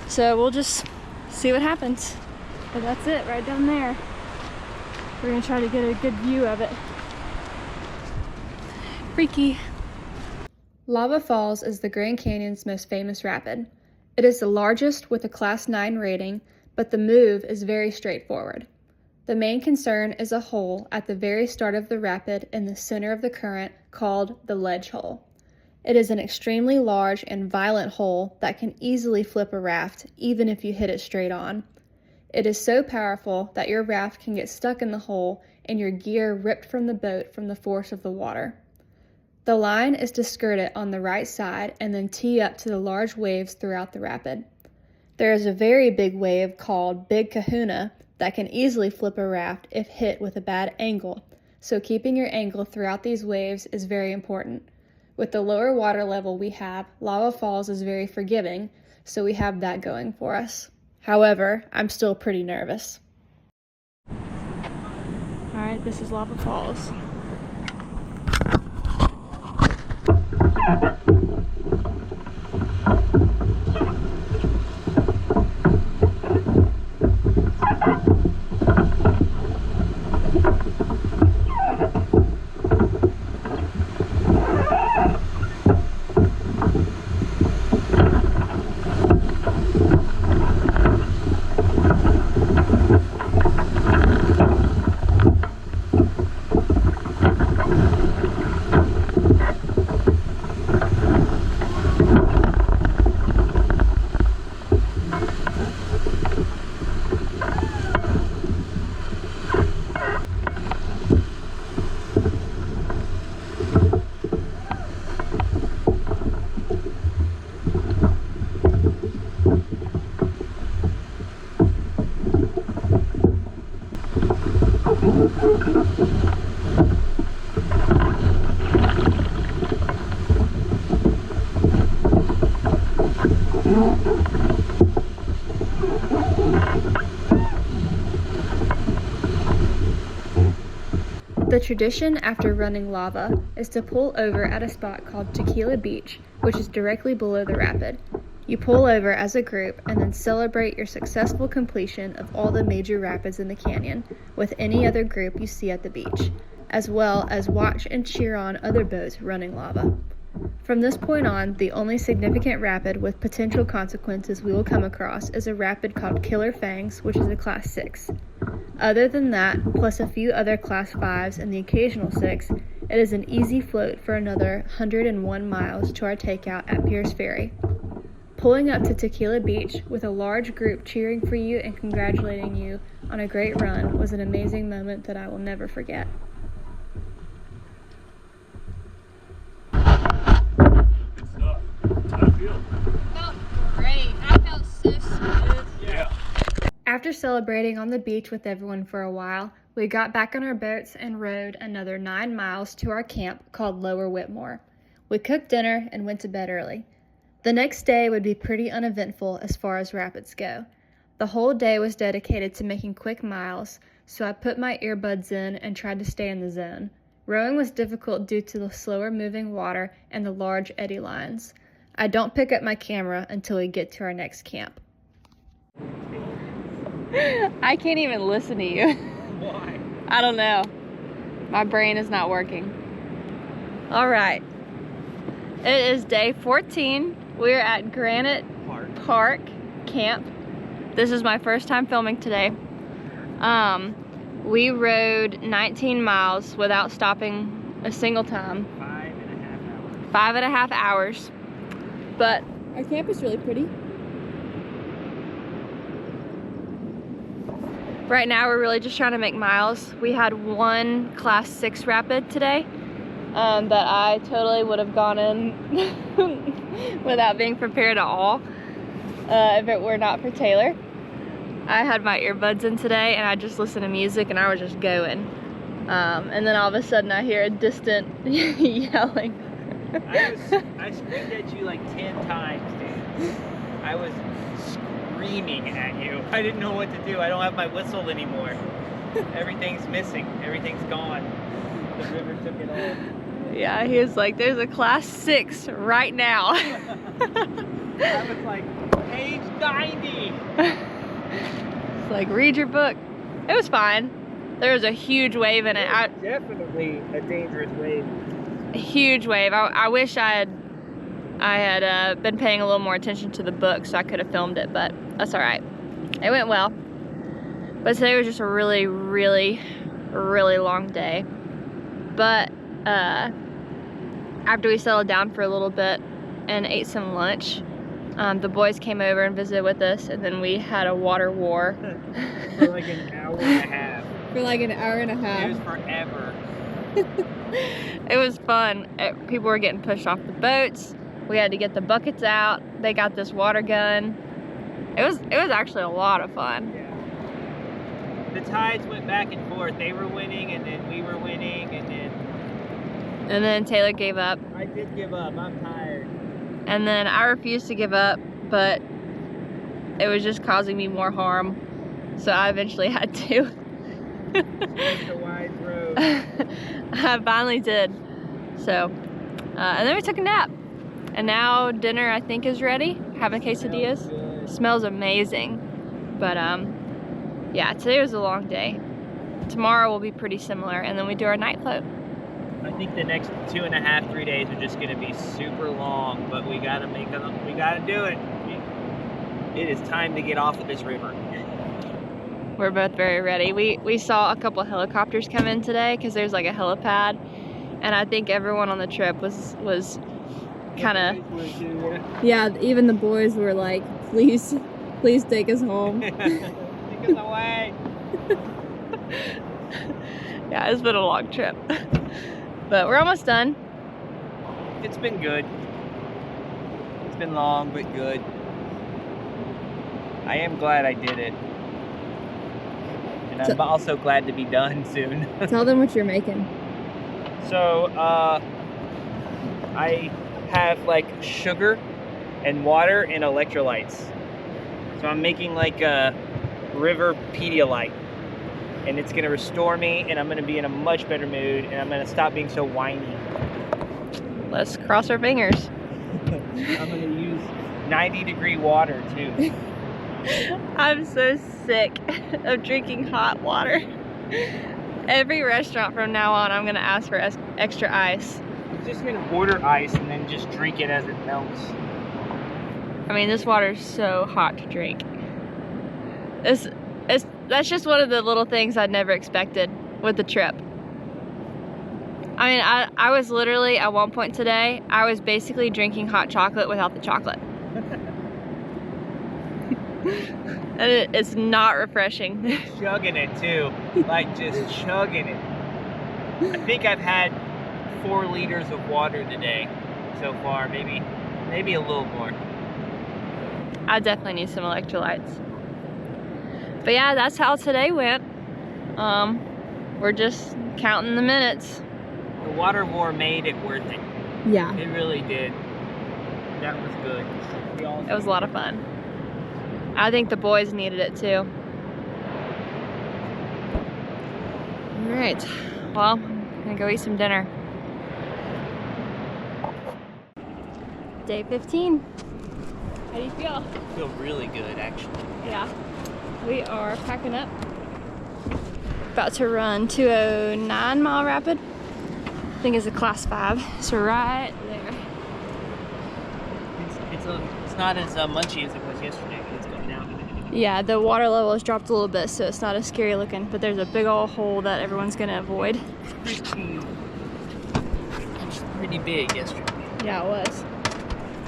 So we'll just see what happens. But that's it, right down there. We're gonna try to get a good view of it. Freaky. Lava Falls is the Grand Canyon's most famous rapid. It is the largest with a Class 9 rating, but the move is very straightforward. The main concern is a hole at the very start of the rapid in the center of the current called the ledge hole. It is an extremely large and violent hole that can easily flip a raft, even if you hit it straight on. It is so powerful that your raft can get stuck in the hole and your gear ripped from the boat from the force of the water. The line is to skirt it on the right side and then tee up to the large waves throughout the rapid. There is a very big wave called Big Kahuna that can easily flip a raft if hit with a bad angle, so keeping your angle throughout these waves is very important. With the lower water level we have, Lava Falls is very forgiving, so we have that going for us. However, I'm still pretty nervous. Alright, this is Lava Falls. The tradition after running lava is to pull over at a spot called Tequila Beach, which is directly below the rapid. You pull over as a group and then celebrate your successful completion of all the major rapids in the canyon with any other group you see at the beach, as well as watch and cheer on other boats running lava. From this point on, the only significant rapid with potential consequences we will come across is a rapid called Killer Fangs, which is a Class 6. Other than that, plus a few other Class 5s and the occasional 6, it is an easy float for another 101 miles to our takeout at Pierce Ferry. Pulling up to Tequila Beach with a large group cheering for you and congratulating you on a great run was an amazing moment that I will never forget. Good stuff. How'd it feel? Felt great. I felt so smooth. Yeah. After celebrating on the beach with everyone for a while, we got back on our boats and rowed another 9 miles to our camp called Lower Whitmore. We cooked dinner and went to bed early. The next day would be pretty uneventful as far as rapids go. The whole day was dedicated to making quick miles, so I put my earbuds in and tried to stay in the zone. Rowing was difficult due to the slower moving water and the large eddy lines. I don't pick up my camera until we get to our next camp. I can't even listen to you. Why? I don't know. My brain is not working. All right. It is day 14. We're at Granite Park Camp. This is my first time filming today. We rode 19 miles without stopping a single time. 5.5 hours. 5.5 hours. But our camp is really pretty. Right now we're really just trying to make miles. We had one Class 6 rapid today that I totally would have gone in without being prepared at all if it were not for Taylor. I had my earbuds in today and I just listened to music and I was just going. And then all of a sudden I hear a distant yelling. I screamed at you like 10 times, dude. I was screaming at you. I didn't know what to do. I don't have my whistle anymore. Everything's missing. Everything's gone. The river took it all. Yeah, he was like, there's a Class 6 right now. I was like, page 90. It's like, read your book. It was fine. There was a huge wave in it. Definitely a dangerous wave. A huge wave. I wish I had been paying a little more attention to the book so I could have filmed it, but that's all right. It went well. But today was just a really, really, really long day. But after we settled down for a little bit and ate some lunch, the boys came over and visited with us, and then we had a water war. For like an hour and a half. For like an hour and a half. It was forever. It was fun. People were getting pushed off the boats. We had to get the buckets out. They got this water gun. It was actually a lot of fun. Yeah. The tides went back and forth. They were winning, and then we were winning, and then Taylor gave up. I did give up. I'm tired. And then I refused to give up, but it was just causing me more harm. So I eventually had to. It's a wise road. I finally did. So, and then we took a nap. And now dinner, I think, is ready. Having quesadillas. Smells amazing. But yeah, today was a long day. Tomorrow will be pretty similar, and then we do our night float. I think the next 2.5, 3 days are just gonna be super long, but we gotta make them. We gotta do it. It is time to get off of this river. We're both very ready. We saw a couple helicopters come in today because there's like a helipad, and I think everyone on the trip was kind of, yeah, even the boys were like, please take us home. Take us away. Yeah, it's been a long trip, but we're almost done. It's been good. It's been long but good. I am glad I did it. And I'm also glad to be done soon. Tell them what you're making. So, I have like sugar and water and electrolytes. So I'm making like a river Pedialyte. And it's gonna restore me, and I'm gonna be in a much better mood, and I'm gonna stop being so whiny. Let's cross our fingers. I'm gonna use 90-degree water too. I'm so sick of drinking hot water. Every restaurant from now on, I'm gonna ask for extra ice. Just gonna order ice and then just drink it as it melts. I mean, this water is so hot to drink. That's just one of the little things I'd never expected with the trip. I mean, I was literally, at one point today, I was basically drinking hot chocolate without the chocolate. And it's not refreshing. Chugging it too, like just chugging it. I think I've had 4 liters of water today so far, maybe a little more. I definitely need some electrolytes. But yeah, that's how today went. We're just counting the minutes. The water war made it worth it. Yeah. It really did. That was good. It was a lot of fun. I think the boys needed it too. All right, well, I'm gonna go eat some dinner. Day 15. How do you feel? I feel really good, actually. Yeah. We are packing up. About to run 209 Mile Rapid. I think it's a class 5. So right there. It's not as munchy as it was yesterday, but it's going down. Yeah, the water level has dropped a little bit, so it's not as scary looking, but there's a big old hole that everyone's gonna avoid. It's pretty big yesterday. Yeah, it was.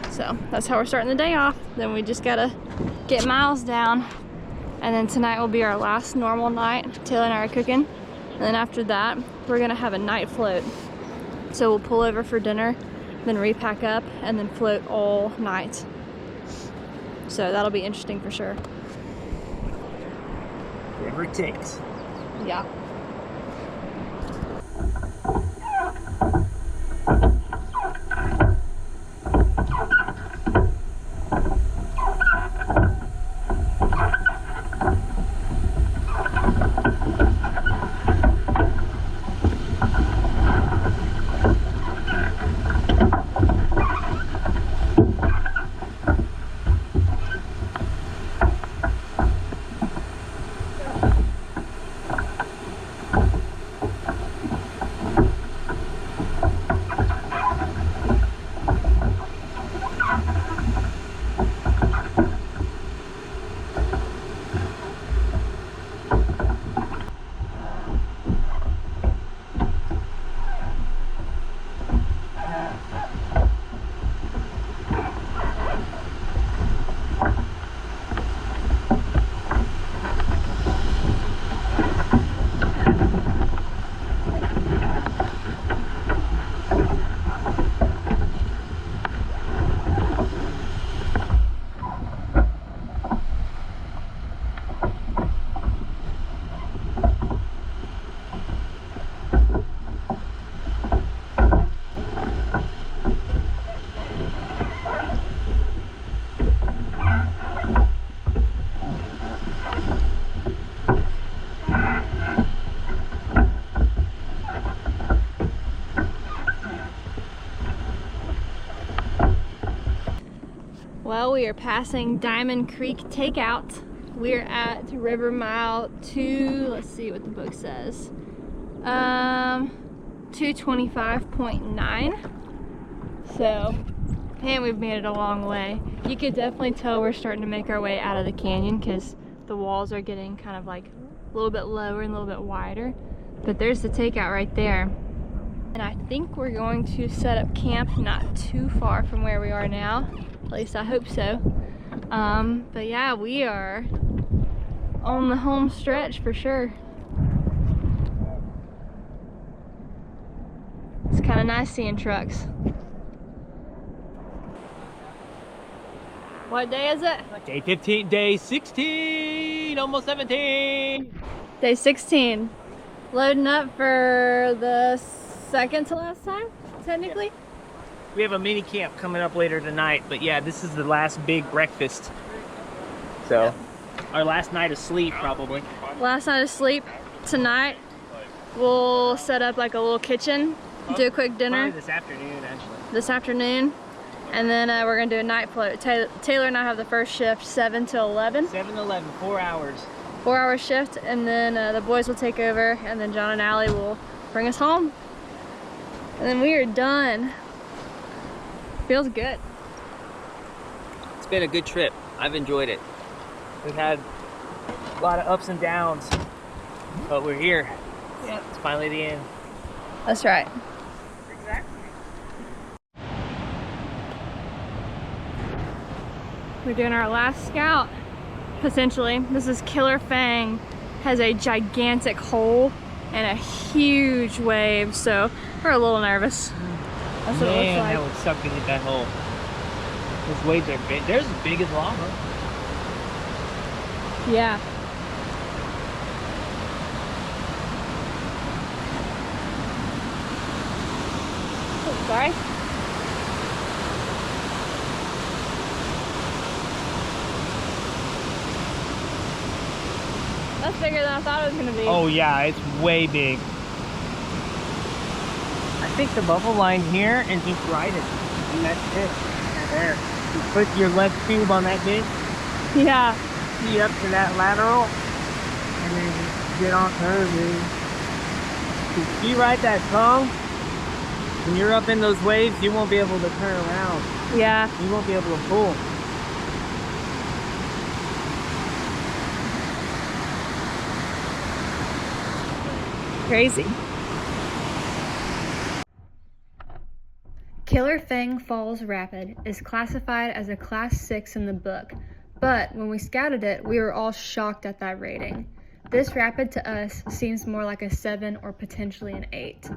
So that's how we're starting the day off. Then we just gotta get miles down. And then tonight will be our last normal night. Taylor and I are cooking. And then after that, we're gonna have a night float. So we'll pull over for dinner, then repack up, and then float all night. So that'll be interesting for sure. Whatever it takes. Yeah. Well, we are passing Diamond Creek Takeout. We're at River Mile 2, let's see what the book says. 225.9. So, man, we've made it a long way. You could definitely tell we're starting to make our way out of the canyon because the walls are getting kind of like a little bit lower and a little bit wider. But there's the takeout right there. And I think we're going to set up camp not too far from where we are now. At least I hope so. But yeah, we are on the home stretch for sure. It's kind of nice seeing trucks. What day is it? Day 15, day 16, almost 17. Day 16. Loading up for the second to last time, technically. We have a mini camp coming up later tonight, but yeah, this is the last big breakfast. So, our last night of sleep, probably. Last night of sleep. Tonight, we'll set up like a little kitchen, do a quick dinner. Probably this afternoon, actually. This afternoon. And then we're gonna do a night float. Taylor and I have the first shift, 7 to 11. 7 to 11, 4 hours. 4-hour shift, and then the boys will take over, and then John and Allie will bring us home. And then we are done. Feels good. It's been a good trip. I've enjoyed it. We've had a lot of ups and downs, but we're here. Yep. It's finally the end. That's right. Exactly. We're doing our last scout, essentially. This is Killer Fang. Has a gigantic hole and a huge wave, so we're a little nervous. That's what it looks like. That would suck to hit that hole. Those waves are big. They're as big as lava. Yeah. Oh, sorry. That's bigger than I thought it was gonna be. Oh yeah, it's way big. I think the bubble line here is just right it. And that's it. There. You put your left tube on that bit, Yeah. see up to that lateral, and then you get on her, dude. You see right that tongue? When you're up in those waves, you won't be able to turn around. Yeah. You won't be able to pull. Crazy. Killer Fang Falls Rapid is classified as a Class 6 in the book, but when we scouted it, we were all shocked at that rating. This rapid to us seems more like a 7 or potentially an 8.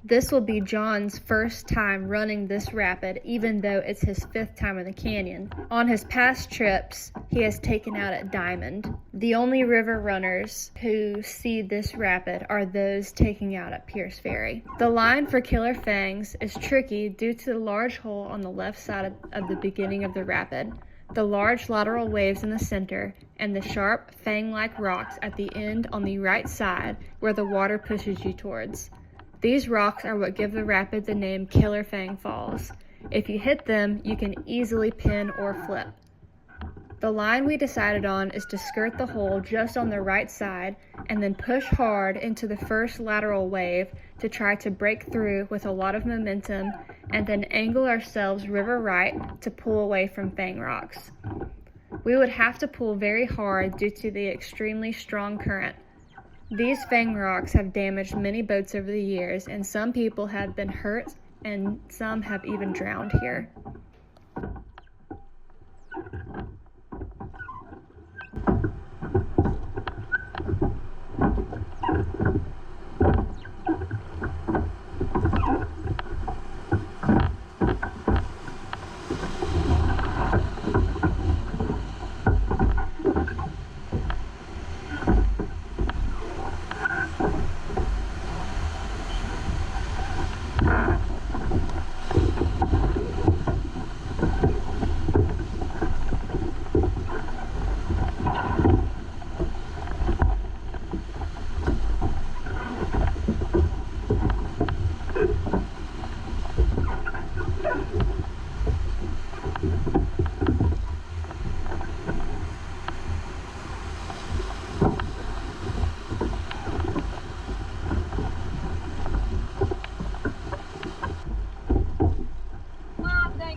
This will be John's first time running this rapid, even though it's his 5th time in the canyon. On his past trips, he has taken out at Diamond. The only river runners who see this rapid are those taking out at Pierce Ferry. The line for Killer Fangs is tricky due to the large hole on the left side of the beginning of the rapid, the large lateral waves in the center, and the sharp fang-like rocks at the end on the right side where the water pushes you towards. These rocks are what give the rapid the name Killer Fang Falls. If you hit them, you can easily pin or flip. The line we decided on is to skirt the hole just on the right side and then push hard into the first lateral wave to try to break through with a lot of momentum and then angle ourselves river right to pull away from fang rocks. We would have to pull very hard due to the extremely strong current. These fang rocks have damaged many boats over the years, and some people have been hurt and some have even drowned here.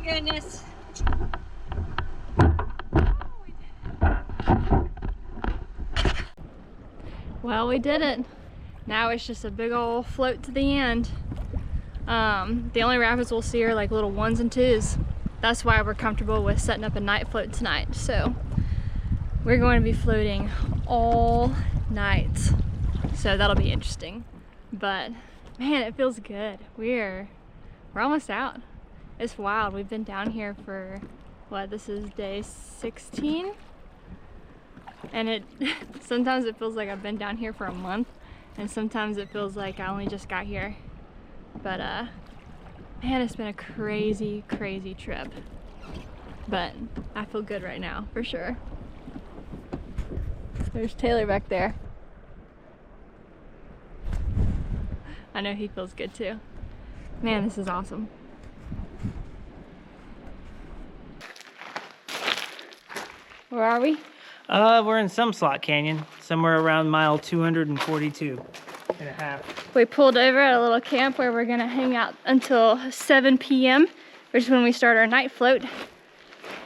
Goodness. Well, we did it. Now it's just a big old float to the end. The only rapids we'll see are like little 1s and 2s. That's why we're comfortable with setting up a night float tonight. So we're going to be floating all night. So that'll be interesting. But man, it feels good. We're almost out. It's wild. We've been down here for what, this is day 16? And it sometimes it feels like I've been down here for a month, and sometimes it feels like I only just got here. But man, it's been a crazy, crazy trip. But I feel good right now, for sure. There's Taylor back there. I know he feels good too. Man, this is awesome. Where are we? We're in some slot canyon, somewhere around mile 242. and a half. We pulled over at a little camp where we're gonna hang out until 7 p.m., which is when we start our night float.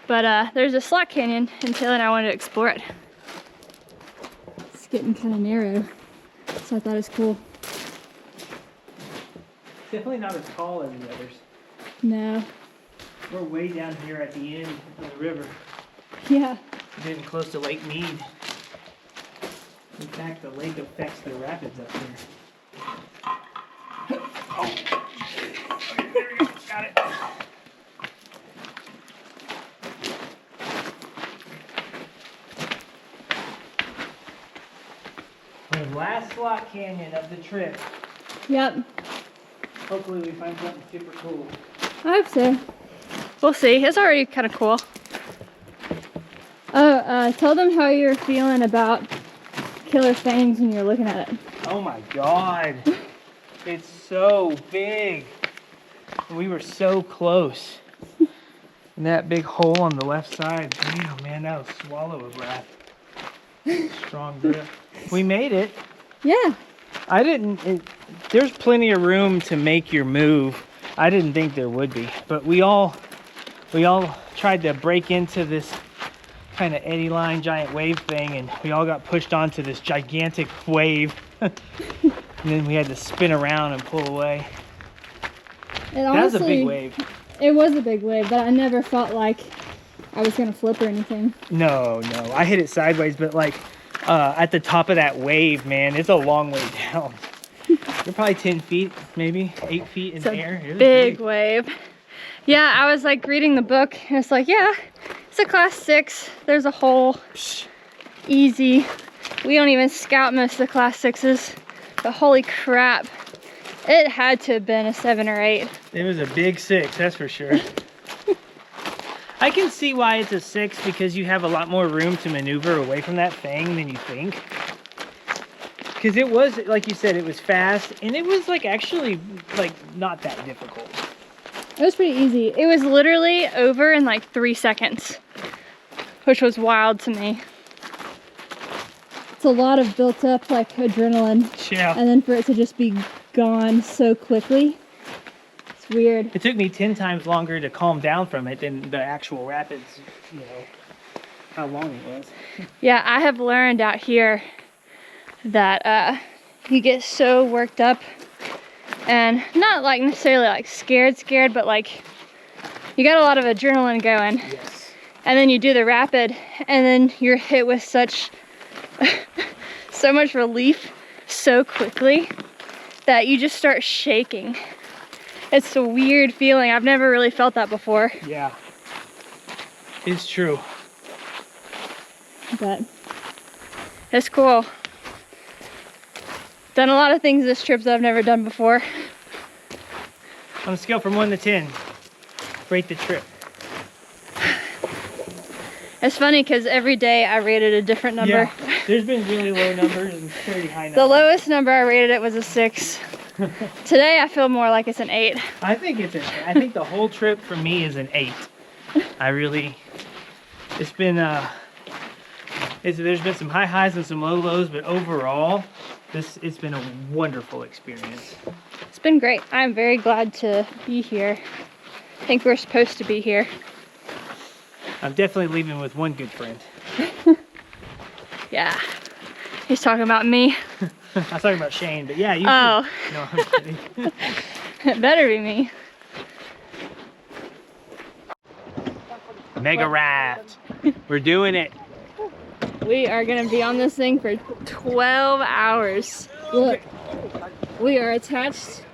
But there's a slot canyon, and Taylor and I wanted to explore it. It's getting kind of narrow, so I thought it's cool. Definitely not as tall as the others. No. We're way down here at the end of the river. Yeah. We're getting close to Lake Mead. In fact, the lake affects the rapids up here. Oh. There we go. Got it. The last slot canyon of the trip. Yep. Hopefully we find something super cool. I hope so. We'll see. It's already kind of cool. Oh, tell them how you're feeling about killer fangs when you're looking at it. Oh my god. It's so big. We were so close. And that big hole on the left side. Damn, man, that was swallow a breath. Strong grip. We made it. Yeah. There's plenty of room to make your move. I didn't think there would be, but we all tried to break into this kind of eddy line giant wave thing, and we all got pushed onto this gigantic wave. And then we had to spin around and pull away. That was a big wave. It was a big wave, but I never felt like I was gonna flip or anything. No, I hit it sideways, but like at the top of that wave, man, it's a long way down. You're probably 10 feet, maybe 8 feet in the air. It was big wave. Yeah, I was like reading the book, and it's like, yeah, it's a class 6. There's a hole. Easy. We don't even scout most of the class 6s, but holy crap, it had to have been a 7 or 8. It was a big 6, that's for sure. I can see why it's a 6, because you have a lot more room to maneuver away from that thing than you think. Because it was, like you said, it was fast, and it was like actually like not that difficult. It was pretty easy. It was literally over in like 3 seconds, which was wild to me. It's a lot of built up like adrenaline. Yeah. And then for it to just be gone so quickly, it's weird. It took me 10 times longer to calm down from it than the actual rapids, you know, how long it was. Yeah, I have learned out here that you get so worked up and not like necessarily like scared, but like you got a lot of adrenaline going. Yes. And then you do the rapid, and then you're hit with such so much relief so quickly that you just start shaking. It's a weird feeling. I've never really felt that before. Yeah, it's true. But it's cool. Done a lot of things this trip that I've never done before. On a scale from 1 to 10, rate the trip. It's funny because every day I rated a different number. Yeah, there's been really low numbers and pretty high numbers. The lowest number I rated it was a 6. Today I feel more like it's an 8. I think the whole trip for me is an 8. It's been there's been some high highs and some low lows, but overall it's been a wonderful experience. It's been great. I'm very glad to be here. I think we're supposed to be here. I'm definitely leaving with one good friend. Yeah. He's talking about me. I was talking about Shane, but yeah, you Oh. too. No, I'm kidding. It better be me. Mega raft. We're doing it. We are gonna be on this thing for 12 hours. Look, we are attached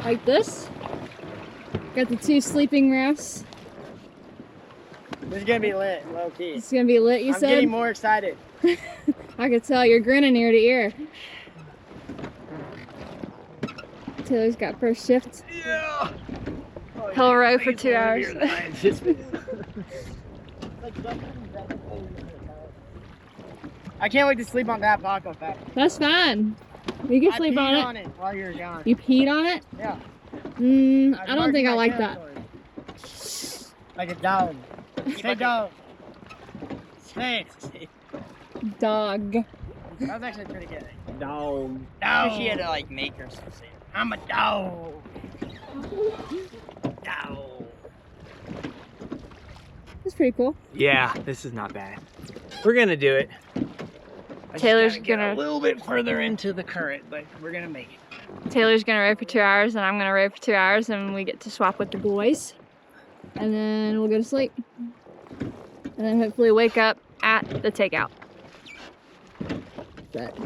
like this. Got the 2 sleeping rafts. This is gonna be lit, low key. It's gonna be lit, you I'm said? getting more excited. I could tell you're grinning ear to ear. Taylor's got first shift. Yeah. He'll row for 2 hours. I can't wait to sleep on that Paco pack. That's fine. You can sleep I on peed it. on it while you were gone. You peed on it? Yeah. I don't think I like that. Like a dog. Say dog. Say it. Dog. That was actually pretty good. Dog. She had to like make her say, I'm a dog. Dog. That's pretty cool. Yeah, this is not bad. We're gonna do it. Taylor's Get gonna a little bit further into the current, but we're gonna make it. Taylor's gonna row for 2 hours and I'm gonna row for 2 hours and we get to swap with the boys. And then we'll go to sleep. And then hopefully wake up at the takeout. But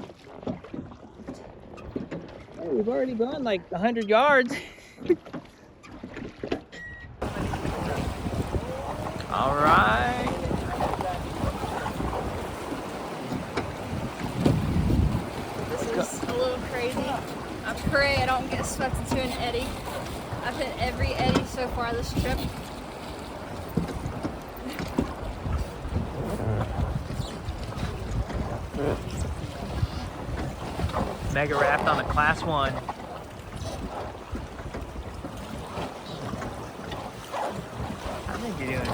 Hey, we've already gone like 100 yards. All right. this is a little crazy. I pray I don't get swept into an eddy. I've hit every eddy so far this trip. Mega raft on a class 1. I think you're doing good.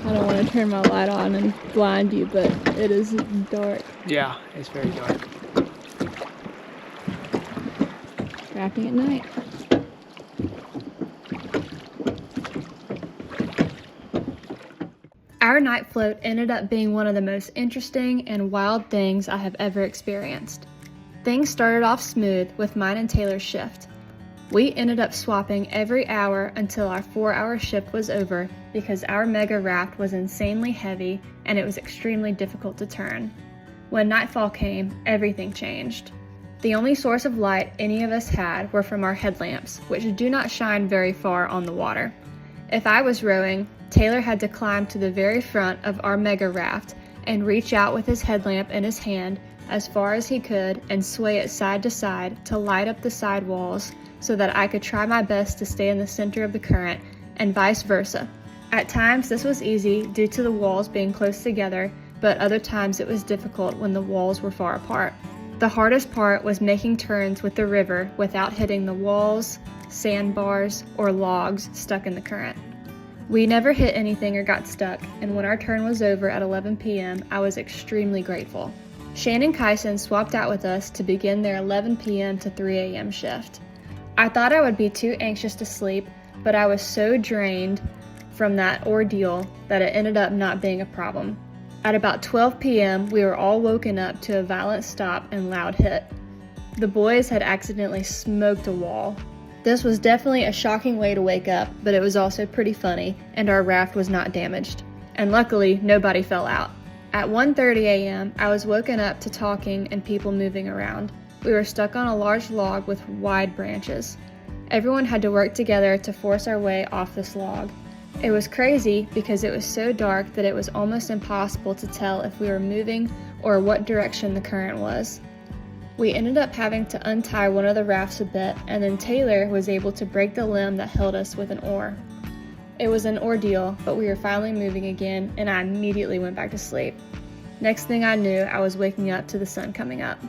I don't want to turn my light on and blind you, but it is dark. Yeah, it's very dark. Rafting at night. Our night float ended up being one of the most interesting and wild things I have ever experienced. Things started off smooth with mine and Taylor's shift. We ended up swapping every hour until our 4-hour shift was over because our mega raft was insanely heavy and it was extremely difficult to turn. When nightfall came, everything changed. The only source of light any of us had were from our headlamps, which do not shine very far on the water. If I was rowing, Taylor had to climb to the very front of our mega raft and reach out with his headlamp in his hand as far as he could and sway it side to side to light up the side walls so that I could try my best to stay in the center of the current, and vice versa. At times this was easy due to the walls being close together, but other times it was difficult when the walls were far apart. The hardest part was making turns with the river without hitting the walls, sandbars, or logs stuck in the current. We never hit anything or got stuck, and when our turn was over at 11 p.m., I was extremely grateful. Shane and Kyson swapped out with us to begin their 11 p.m. to 3 a.m. shift. I thought I would be too anxious to sleep, but I was so drained from that ordeal that it ended up not being a problem. At about 12 p.m., we were all woken up to a violent stop and loud hit. The boys had accidentally smoked a wall. This was definitely a shocking way to wake up, but it was also pretty funny, and our raft was not damaged. And luckily, nobody fell out. At 1:30 a.m., I was woken up to talking and people moving around. We were stuck on a large log with wide branches. Everyone had to work together to force our way off this log. It was crazy because it was so dark that it was almost impossible to tell if we were moving or what direction the current was. We ended up having to untie one of the rafts a bit, and then Taylor was able to break the limb that held us with an oar. It was an ordeal, but we were finally moving again, and I immediately went back to sleep. Next thing I knew, I was waking up to the sun coming up.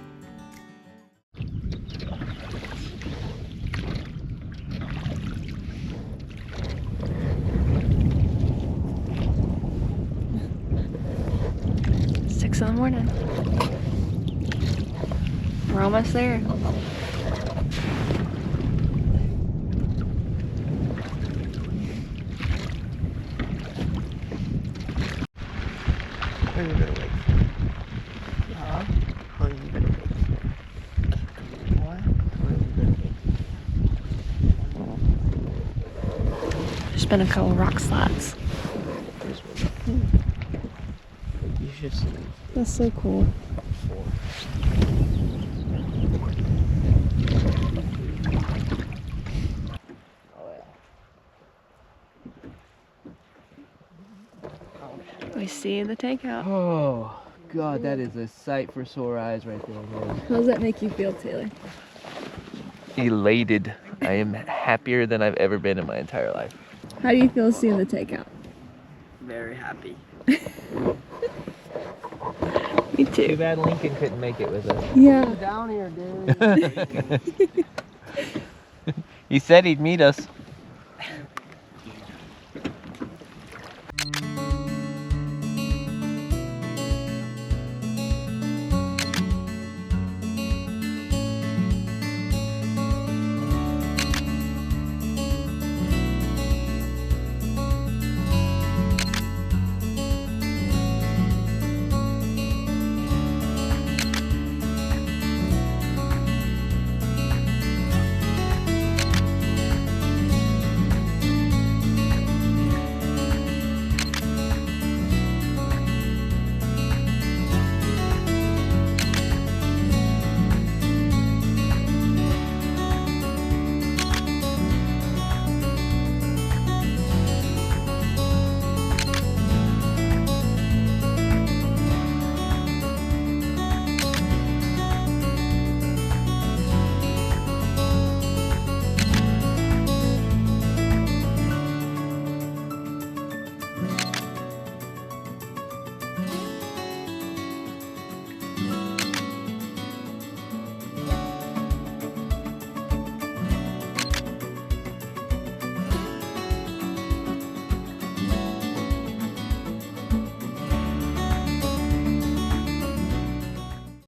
Six in the morning. We're almost there. Where are you gonna wait? Huh? How are you gonna wait? What? Where are you gonna wait? There's been a couple rock slides. There's one. You should see. That's so cool. We see the takeout. Oh, God, that is a sight for sore eyes right there, man. How does that make you feel, Taylor? Elated. I am happier than I've ever been in my entire life. How do you feel seeing the takeout? Very happy. Me Too too. bad Lincoln couldn't make it with us. Yeah. Down here, dude. He said he'd meet us.